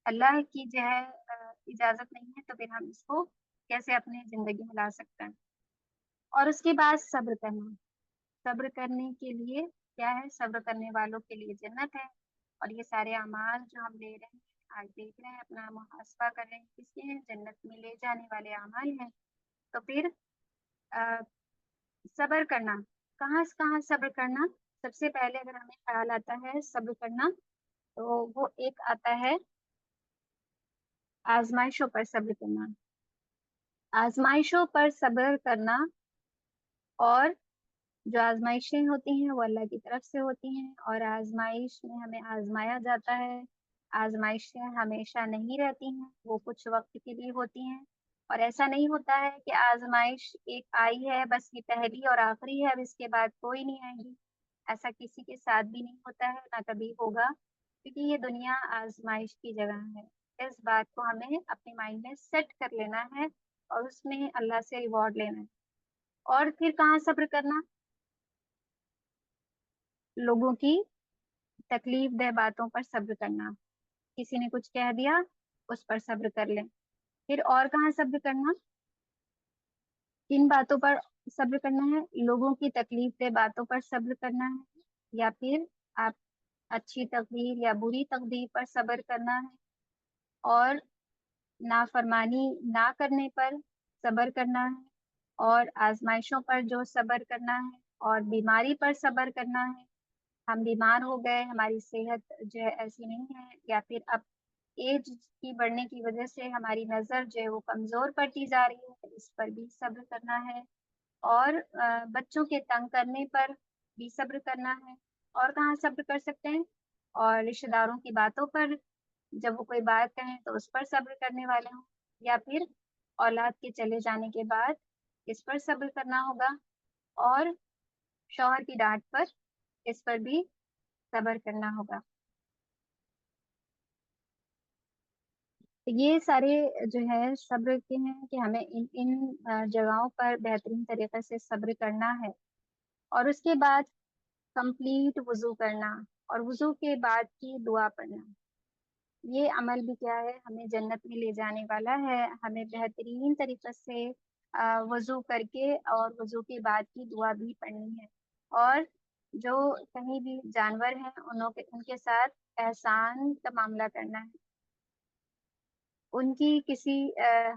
اللہ کی جو ہے اجازت نہیں ہے تو پھر ہم اس کو کیسے اپنی زندگی میں لا سکتے ہیں۔ اور اس کے بعد صبر کرنا، صبر کرنے کے لیے کیا ہے؟ صبر کرنے والوں کے لیے جنت ہے۔ اور یہ سارے اعمال جو ہم لے رہے ہیں، آج دیکھ رہے ہیں، اپنا محاسبہ کر رہے ہیں، کس کے ہیں؟ جنت میں لے جانے والے اعمال ہیں۔ تو پھر صبر کرنا، کہاں سے کہاں صبر کرنا؟ سب سے پہلے اگر ہمیں خیال آتا ہے صبر کرنا تو وہ ایک آتا ہے آزمائشوں پر صبر کرنا، آزمائشوں پر صبر کرنا، اور جو آزمائشیں ہوتی ہیں وہ اللہ کی طرف سے ہوتی ہیں، اور آزمائش میں ہمیں آزمایا جاتا ہے۔ آزمائشیں ہمیشہ نہیں رہتی ہیں، وہ کچھ وقت کے لیے ہوتی ہیں، اور ایسا نہیں ہوتا ہے کہ آزمائش ایک آئی ہے بس یہ پہلی اور آخری ہے، اب اس کے بعد کوئی نہیں آئے گی۔ ایسا کسی کے ساتھ بھی نہیں ہوتا ہے، نہ کبھی ہوگا، کیونکہ یہ دنیا آزمائش کی جگہ ہے۔ اس بات کو ہمیں اپنے مائنڈ میں سیٹ کر لینا ہے اور اس میں اللہ سے ریوارڈ لینا ہے۔ اور پھر کہاں صبر کرنا؟ لوگوں کی تکلیف دہ باتوں پر صبر کرنا، کسی نے کچھ کہہ دیا اس پر صبر کر لیں۔ پھر اور کہاں صبر کرنا؟ کن باتوں پر صبر کرنا ہے؟ لوگوں کی تکلیف دہ باتوں پر صبر کرنا ہے، یا پھر آپ اچھی تقدیر یا بری تقدیر پر صبر کرنا ہے، اور نافرمانی نہ کرنے پر صبر کرنا ہے، اور آزمائشوں پر جو صبر کرنا ہے، اور بیماری پر صبر کرنا ہے۔ ہم بیمار ہو گئے، ہماری صحت جو ہے ایسی نہیں ہے، یا پھر اب ایج کی بڑھنے کی وجہ سے ہماری نظر جو ہے وہ کمزور پڑتی جا رہی ہے، اس پر بھی صبر کرنا ہے، اور بچوں کے تنگ کرنے پر بھی صبر کرنا ہے۔ اور کہاں صبر کر سکتے ہیں؟ اور رشتہ داروں کی باتوں پر، جب وہ کوئی بات کہیں تو اس پر صبر کرنے والے ہوں، یا پھر اولاد کے چلے جانے کے بعد اس پر صبر کرنا ہوگا، اور شوہر کی ڈانٹ پر اس پر بھی صبر کرنا ہوگا۔ یہ سارے جو ہے صبر کے ہیں کہ ہمیں ان جگہوں پر بہترین طریقے سے صبر کرنا ہے۔ اور اس کے بعد کمپلیٹ وضو کرنا، اور وضو کے بعد کی دعا پڑھنا، یہ عمل بھی کیا ہے؟ ہمیں جنت میں لے جانے والا ہے۔ ہمیں بہترین طریقے سے وضو کر کے اور وضو کے بعد کی دعا بھی پڑھنی ہے، اور جو کہیں بھی جانور ہیں ان کے ساتھ احسان کا معاملہ کرنا ہے، ان کی کسی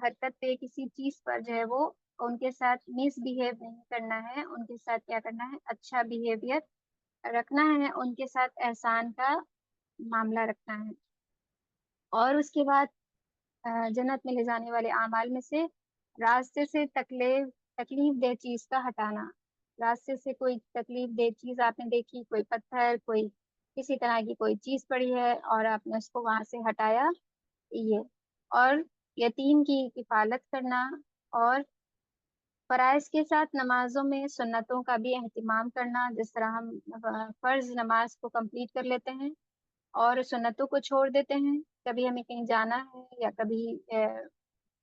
حرکت پہ، کسی چیز پر جو ہے وہ ان کے ساتھ مس بیہیو نہیں کرنا ہے، ان کے ساتھ کیا کرنا ہے؟ اچھا بیہیویئر رکھنا ہے، ان کے ساتھ احسان کا معاملہ رکھنا ہے۔ اور اس کے بعد جنت میں لے جانے والے اعمال میں سے راستے سے تکلیف دہ چیز کا ہٹانا۔ راستے سے کوئی تکلیف دہ چیز آپ نے دیکھی، کوئی پتھر، کوئی کسی طرح کی کوئی چیز پڑی ہے اور آپ نے اس کو وہاں سے ہٹایا، یہ۔ اور یتیم کی کفالت کرنا، اور فرائض کے ساتھ نمازوں میں سنتوں کا بھی اہتمام کرنا، جس طرح ہم فرض نماز کو کمپلیٹ کر لیتے ہیں اور سنتوں کو چھوڑ دیتے ہیں، کبھی ہمیں کہیں جانا ہے یا کبھی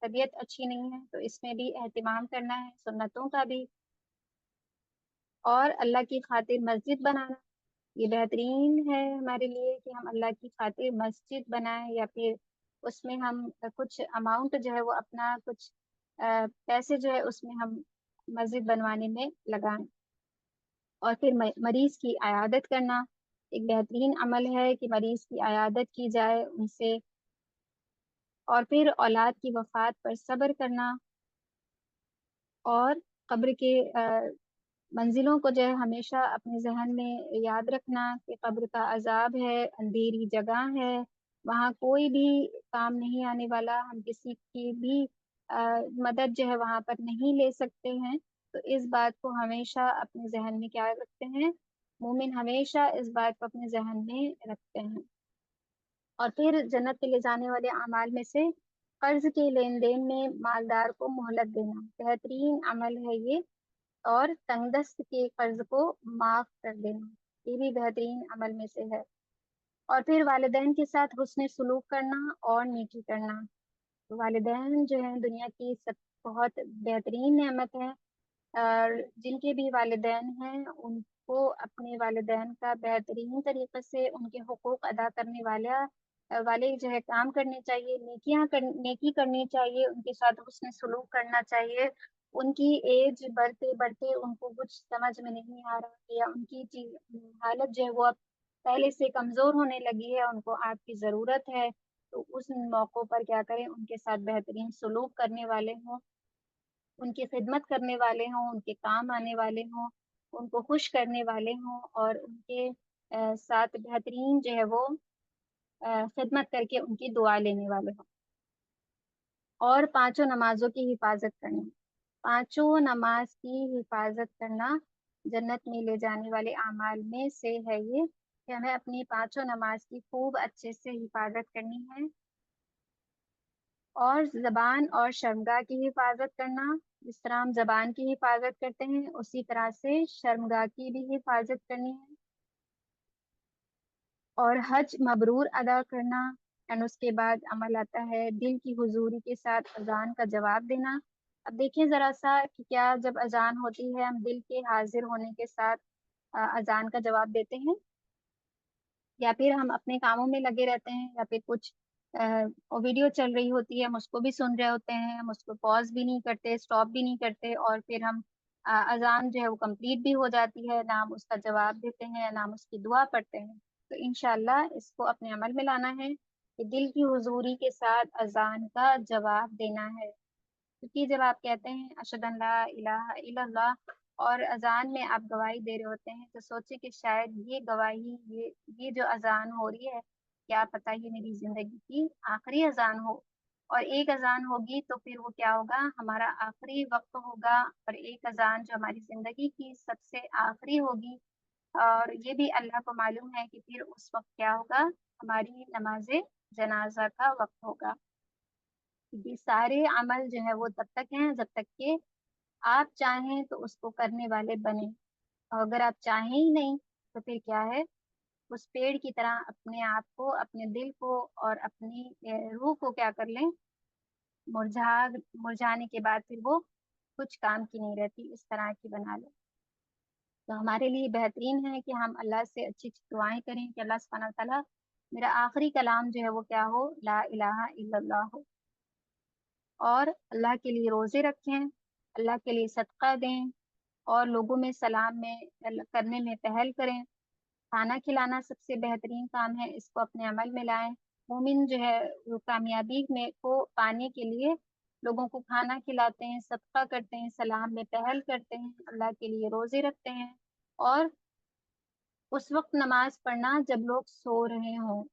طبیعت اچھی نہیں ہے تو اس میں بھی اہتمام کرنا ہے سنتوں کا بھی۔ اور اللہ کی خاطر مسجد بنانا، یہ بہترین ہے ہمارے لیے کہ ہم اللہ کی خاطر مسجد بنائیں، یا پھر اس میں ہم کچھ اماؤنٹ جو ہے وہ اپنا کچھ پیسے جو ہے اس میں ہم مسجد بنوانے میں لگائیں۔ اور پھر مریض کی عیادت کرنا، ایک بہترین عمل ہے کہ مریض کی عیادت کی جائے ان سے۔ اور پھر اولاد کی وفات پر صبر کرنا، اور قبر کے منزلوں کو جو ہے ہمیشہ اپنے ذہن میں یاد رکھنا کہ قبر کا عذاب ہے، اندھیری جگہ ہے، وہاں کوئی بھی کام نہیں آنے والا، ہم کسی کی بھی مدد جو ہے وہاں پر نہیں لے سکتے ہیں۔ تو اس بات کو ہمیشہ اپنے ذہن میں کیا رکھتے ہیں، مومن ہمیشہ اس بات کو اپنے ذہن میں رکھتے ہیں۔ اور پھر جنت کے لے جانے والے اعمال میں سے قرض کے لین دین میں مالدار کو مہلت دینا، بہترین عمل ہے یہ۔ اور تنگ دست کے قرض کو معاف کر دینا، یہ بھی بہترین عمل میں سے ہے۔ اور پھر والدین کے ساتھ حسن سلوک کرنا اور نیکی کرنا۔ والدین جو ہیں دنیا کی سب بہت بہترین نعمت ہے، اور جن کے بھی والدین ہیں ان کو اپنے والدین کا بہترین طریقے سے ان کے حقوق ادا کرنے والے جو ہے کام کرنے چاہیے، نیکی کرنی چاہیے، ان کے ساتھ حسن سلوک کرنا چاہیے۔ ان کی ایج بڑھتے بڑھتے ان کو کچھ سمجھ میں نہیں آ رہا، یا ان کی حالت جو ہے وہ اب پہلے سے کمزور ہونے لگی ہے، ان کو آپ کی ضرورت ہے، تو اس موقع پر کیا کریں، ان کے ساتھ بہترین سلوک کرنے والے ہوں، ان کی خدمت کرنے والے ہوں، ان کے کام آنے والے ہوں، ان کو خوش کرنے والے ہوں، اور ان کے ساتھ بہترین جو ہے وہ خدمت کر کے ان کی دعا لینے والے ہوں۔ اور پانچوں نمازوں کی حفاظت کرنا، پانچوں نماز کی حفاظت کرنا جنت میں لے جانے والے اعمال میں سے ہے یہ، کہ ہمیں اپنی پانچوں نماز کی خوب اچھے سے حفاظت کرنی ہے۔ اور زبان اور شرمگاہ کی حفاظت کرنا، جس طرح ہم زبان کی حفاظت کرتے ہیں اسی طرح سے شرمگاہ کی بھی حفاظت کرنی ہے۔ اور حج مبرور ادا کرنا، اور اس کے بعد عمل آتا ہے دل کی حضوری کے ساتھ اذان کا جواب دینا۔ اب دیکھیں ذرا سا کہ کیا جب اذان ہوتی ہے ہم دل کے حاضر ہونے کے ساتھ اذان کا جواب دیتے ہیں، یا پھر ہم اپنے کاموں میں لگے رہتے ہیں، یا پھر کچھ ویڈیو چل رہی ہوتی ہے ہم اس کو بھی سن رہے ہوتے ہیں، ہم اس کو پاز بھی نہیں کرتے، اسٹاپ بھی نہیں کرتے، اور پھر ہم اذان جو ہے وہ کمپلیٹ بھی ہو جاتی ہے، نہ ہم اس کا جواب دیتے ہیں نہ ہم اس کی دعا پڑھتے ہیں۔ تو انشاءاللہ اس کو اپنے عمل میں لانا ہے کہ دل کی حضوری کے ساتھ اذان کا جواب دینا ہے، کیونکہ جب آپ کہتے ہیں اشہد ان لا الہ الا اللہ اور اذان میں آپ گواہی دے رہے ہوتے ہیں، تو سوچے کہ شاید یہ گواہی، یہ جو اذان ہو رہی ہے، کیا پتہ یہ میری زندگی کی آخری اذان ہو، اور ایک اذان ہوگی تو پھر وہ کیا ہوگا، ہمارا آخری وقت ہوگا، اور ایک اذان جو ہماری زندگی کی سب سے آخری ہوگی، اور یہ بھی اللہ کو معلوم ہے کہ پھر اس وقت کیا ہوگا، ہماری نماز جنازہ کا وقت ہوگا۔ یہ سارے عمل جو ہے وہ تب تک ہیں جب تک کہ آپ چاہیں تو اس کو کرنے والے بنیں، اور اگر آپ چاہیں ہی نہیں تو پھر کیا ہے، اس پیڑ کی طرح اپنے آپ کو، اپنے دل کو اور اپنی روح کو کیا کر لیں، مرجھانے کے بعد پھر وہ کچھ کام کی نہیں رہتی، اس طرح کی بنا لیں۔ تو ہمارے لیے بہترین ہے کہ ہم اللہ سے اچھی اچھی دعائیں کریں کہ اللہ سبحانہ وتعالیٰ میرا آخری کلام جو ہے وہ کیا ہو، لا الہ الا اللہ ہو۔ اور اللہ کے لیے روزے رکھیں، اللہ کے لیے صدقہ دیں، اور لوگوں میں سلام میں کرنے میں پہل کریں۔ کھانا کھلانا سب سے بہترین کام ہے، اس کو اپنے عمل میں لائیں۔ مومن جو ہے وہ کامیابی میں کو پانے کے لیے لوگوں کو کھانا کھلاتے ہیں، صدقہ کرتے ہیں، سلام میں پہل کرتے ہیں، اللہ کے لیے روزے رکھتے ہیں، اور اس وقت نماز پڑھنا جب لوگ سو رہے ہوں،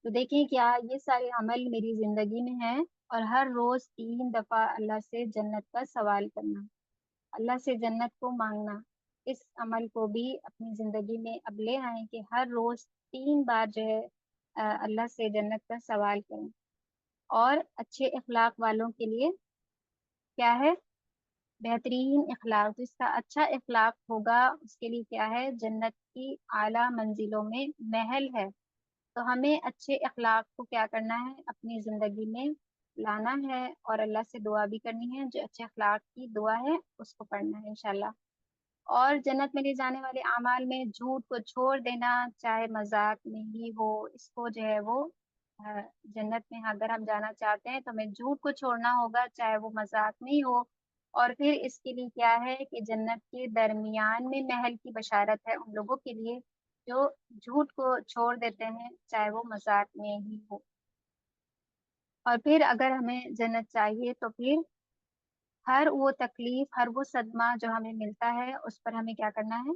تو دیکھیں کیا یہ سارے عمل میری زندگی میں ہیں، اور ہر روز 3 دفعہ اللہ سے جنت کا سوال کرنا، اللہ سے جنت کو مانگنا، اس عمل کو بھی اپنی زندگی میں اب لے آئیں کہ ہر روز 3 بار جو ہے اللہ سے جنت کا سوال کریں۔ اور اچھے اخلاق والوں کے لیے کیا ہے؟ بہترین اخلاق، جس کا اچھا اخلاق ہوگا اس کے لیے کیا ہے؟ جنت کی اعلیٰ منزلوں میں محل ہے۔ تو ہمیں اچھے اخلاق کو کیا کرنا ہے؟ اپنی زندگی میں لانا ہے، اور اللہ سے دعا بھی کرنی ہے، جو اچھے اخلاق کی دعا ہے اس کو پڑھنا ہے انشاءاللہ۔ اور جنت میں لے جانے والے اعمال میں جھوٹ کو چھوڑ دینا، چاہے مذاق میں ہی ہو، اس کو جو ہے وہ جنت میں اگر ہم جانا چاہتے ہیں تو ہمیں جھوٹ کو چھوڑنا ہوگا، چاہے وہ مذاق میں ہی ہو۔ اور پھر اس کے لیے کیا ہے کہ جنت کے درمیان میں محل کی بشارت ہے ان لوگوں کے لیے جو جھوٹ کو چھوڑ دیتے ہیں، چاہے وہ مذاق میں ہی ہو۔ اور پھر اگر ہمیں جنت چاہیے تو پھر ہر وہ تکلیف، ہر وہ صدمہ جو ہمیں ملتا ہے اس پر ہمیں کیا کرنا ہے؟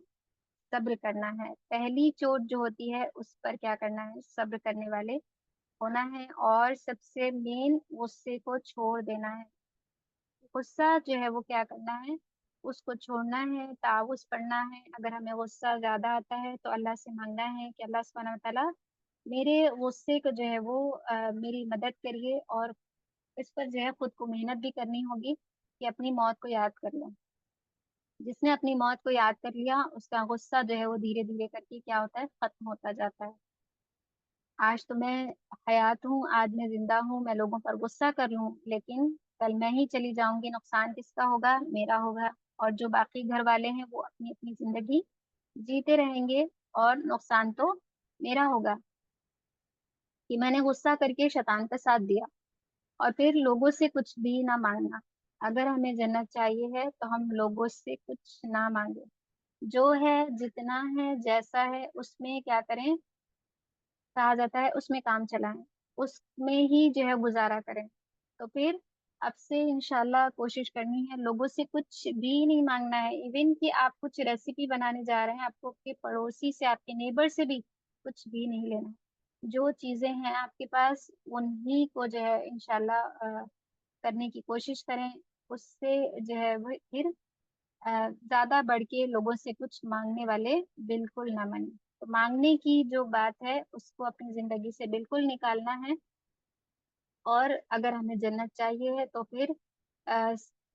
صبر کرنا ہے۔ پہلی چوٹ جو ہوتی ہے اس پر کیا کرنا ہے؟ صبر کرنے والے ہونا ہے، اور سب سے مین غصے کو چھوڑ دینا ہے۔ غصہ جو ہے وہ کیا کرنا ہے؟ اس کو چھوڑنا ہے، تعاوذ پڑھنا ہے۔ اگر ہمیں غصہ زیادہ آتا ہے تو اللہ سے مانگنا ہے کہ اللہ سبحانہ وتعالیٰ میرے غصے کو جو ہے وہ میری مدد کریے، اور اس پر جو ہے خود کو محنت بھی کرنی ہوگی کہ اپنی موت کو یاد کر لیں۔ جس نے اپنی موت کو یاد کر لیا اس کا غصہ جو ہے وہ دھیرے دھیرے کر کے کیا ہوتا ہے؟ ختم ہوتا جاتا ہے۔ آج تو میں حیات ہوں، آج میں زندہ ہوں، میں لوگوں پر غصہ کر لوں، لیکن کل میں ہی چلی جاؤں گی، نقصان کس کا ہوگا؟ میرا ہوگا۔ اور جو باقی گھر والے ہیں وہ اپنی اپنی زندگی جیتے رہیں گے، اور نقصان تو میرا ہوگا کہ میں نے غصہ کر کے شیطان کا ساتھ دیا۔ اور پھر لوگوں سے کچھ بھی نہ مانگنا۔ اگر ہمیں جنت چاہیے ہے تو ہم لوگوں سے کچھ نہ مانگے، جو ہے جتنا ہے جیسا ہے اس میں کیا کریں؟ کہا جاتا ہے اس میں کام چلائیں، اس میں ہی جو ہے گزارا کریں۔ تو پھر اب سے انشاءاللہ کوشش کرنی ہے لوگوں سے کچھ بھی نہیں مانگنا ہے، ایون کہ آپ کچھ ریسیپی بنانے جا رہے ہیں، آپ کو آپ کے پڑوسی سے، آپ کے نیبر سے بھی کچھ بھی نہیں لینا۔ جو چیزیں ہیں آپ کے پاس انہی کو جو ہے انشاءاللہ کرنے کی کوشش کریں، اس سے جو ہے وہ پھر زیادہ بڑھ کے لوگوں سے کچھ مانگنے والے بالکل نہ بنیں۔ تو مانگنے کی جو بات ہے اس کو اپنی زندگی سے بالکل نکالنا ہے۔ اور اگر ہمیں جنت چاہیے ہے تو پھر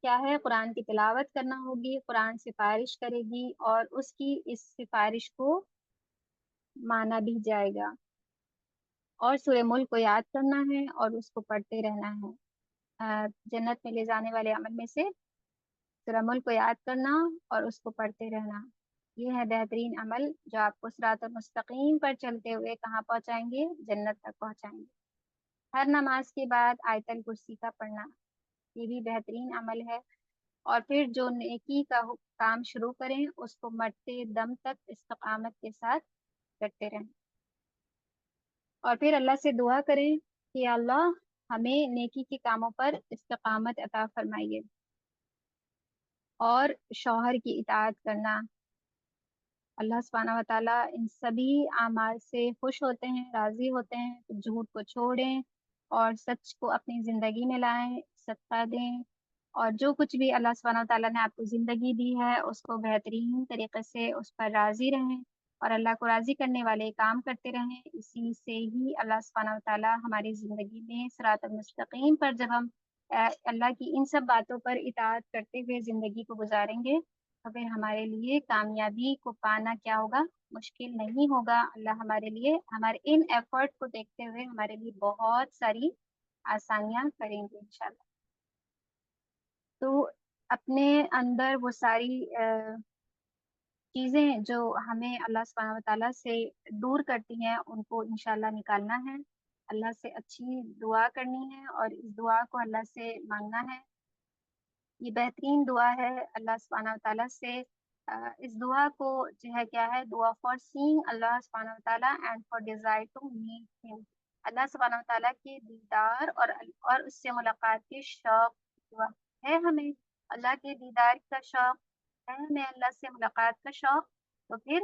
کیا ہے؟ قرآن کی تلاوت کرنا ہوگی، قرآن سفارش کرے گی، اور اس کی اس سفارش کو مانا بھی جائے گا۔ اور سورہ ملک کو یاد کرنا ہے اور اس کو پڑھتے رہنا ہے۔ جنت میں لے جانے والے عمل میں سے سورہ ملک کو یاد کرنا اور اس کو پڑھتے رہنا، یہ ہے بہترین عمل جو آپ کو صراط المستقیم پر چلتے ہوئے کہاں پہنچائیں گے؟ جنت تک پہنچائیں گے۔ ہر نماز کے بعد آیت الکرسی کا پڑھنا، یہ بھی بہترین عمل ہے۔ اور پھر جو نیکی کا کام شروع کریں اس کو مرتے دم تک استقامت کے ساتھ کرتے رہیں، اور پھر اللہ سے دعا کریں کہ یا اللہ ہمیں نیکی کے کاموں پر استقامت عطا فرمائیے۔ اور شوہر کی اطاعت کرنا، اللہ سبحانہ وتعالیٰ ان سبھی اعمال سے خوش ہوتے ہیں، راضی ہوتے ہیں۔ تو جھوٹ کو چھوڑیں اور سچ کو اپنی زندگی میں لائیں، صدقہ دیں، اور جو کچھ بھی اللہ سبحانہ وتعالیٰ نے آپ کو زندگی دی ہے اس کو بہترین طریقے سے اس پر راضی رہیں، اور اللہ کو راضی کرنے والے کام کرتے رہیں۔ اسی سے ہی اللہ سبحانہ وتعالیٰ ہماری زندگی میں صراط المستقیم پر جب ہم اللہ کی ان سب باتوں پر اطاعت کرتے ہوئے زندگی کو گزاریں گے تو پھر ہمارے لیے کامیابی کو پانا کیا ہوگا؟ مشکل نہیں ہوگا۔ اللہ ہمارے لیے ہمارے ان ایفرٹ کو دیکھتے ہوئے ہمارے لیے بہت ساری آسانیاں کریں گے انشاءاللہ۔ تو اپنے اندر وہ ساری چیزیں جو ہمیں اللہ سبحانہ وتعالیٰ سے دور کرتی ہیں ان کو انشاءاللہ نکالنا ہے، اللہ سے اچھی دعا کرنی ہے، اور اس دعا کو اللہ سے مانگنا ہے۔ یہ بہترین دعا ہے اللہ سبحانہ وتعالیٰ سے۔ اس دعا کو جو ہے کیا ہے؟ دعا for seeing Allah Subhanahu wa Taala and for desire to meet him, Allah Subhanahu وتعالیٰ کے دیدار اور اس سے ملاقات کے شوق دعا ہے ہمیں۔ اللہ کے دیدار کا شوق ہے ہمیں، اللہ سے ملاقات کا شوق، تو پھر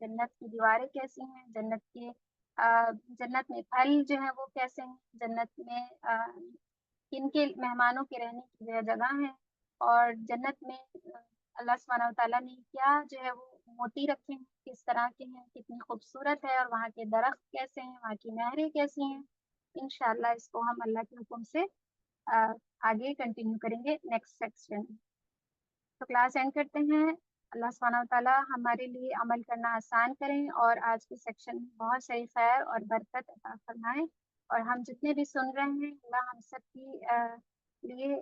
جنت کی دیواریں کیسی ہیں، جنت میں پھل جو ہیں وہ کیسے ہیں، جنت میں کن کے مہمانوں کے رہنے کی جو ہے جگہ ہے، اور جنت میں اللہ سبحانہ وتعالیٰ نے کیا جو ہے وہ موتی رکھے ہیں، کس طرح کے ہیں، کتنی خوبصورت ہے، اور وہاں کے درخت کیسے ہیں، وہاں کی نہریں کیسی ہیں۔ انشاءاللہ اس کو ہم اللہ کے حکم سے آگے کنٹینیو کریں گے نیکسٹ سیکشن۔ تو کلاس اینڈ کرتے ہیں۔ اللہ سبحانہ وتعالیٰ ہمارے لیے عمل کرنا آسان کریں، اور آج کے سیکشن میں بہت ساری خیر اور برکت عطا فرمائیں، اور ہم جتنے بھی سن رہے ہیں اللہ ہم سب کی لیے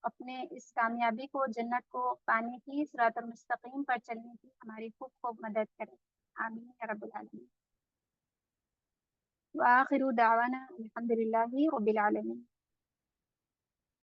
اپنے اس کامیابی کو، جنت کو پانے کی، صراط المستقیم پر چلنے کی ہماری خوب خوب مدد کریں۔ آمین یا رب العالمین۔ وآخر دعوانا الحمد للہ رب العالمین۔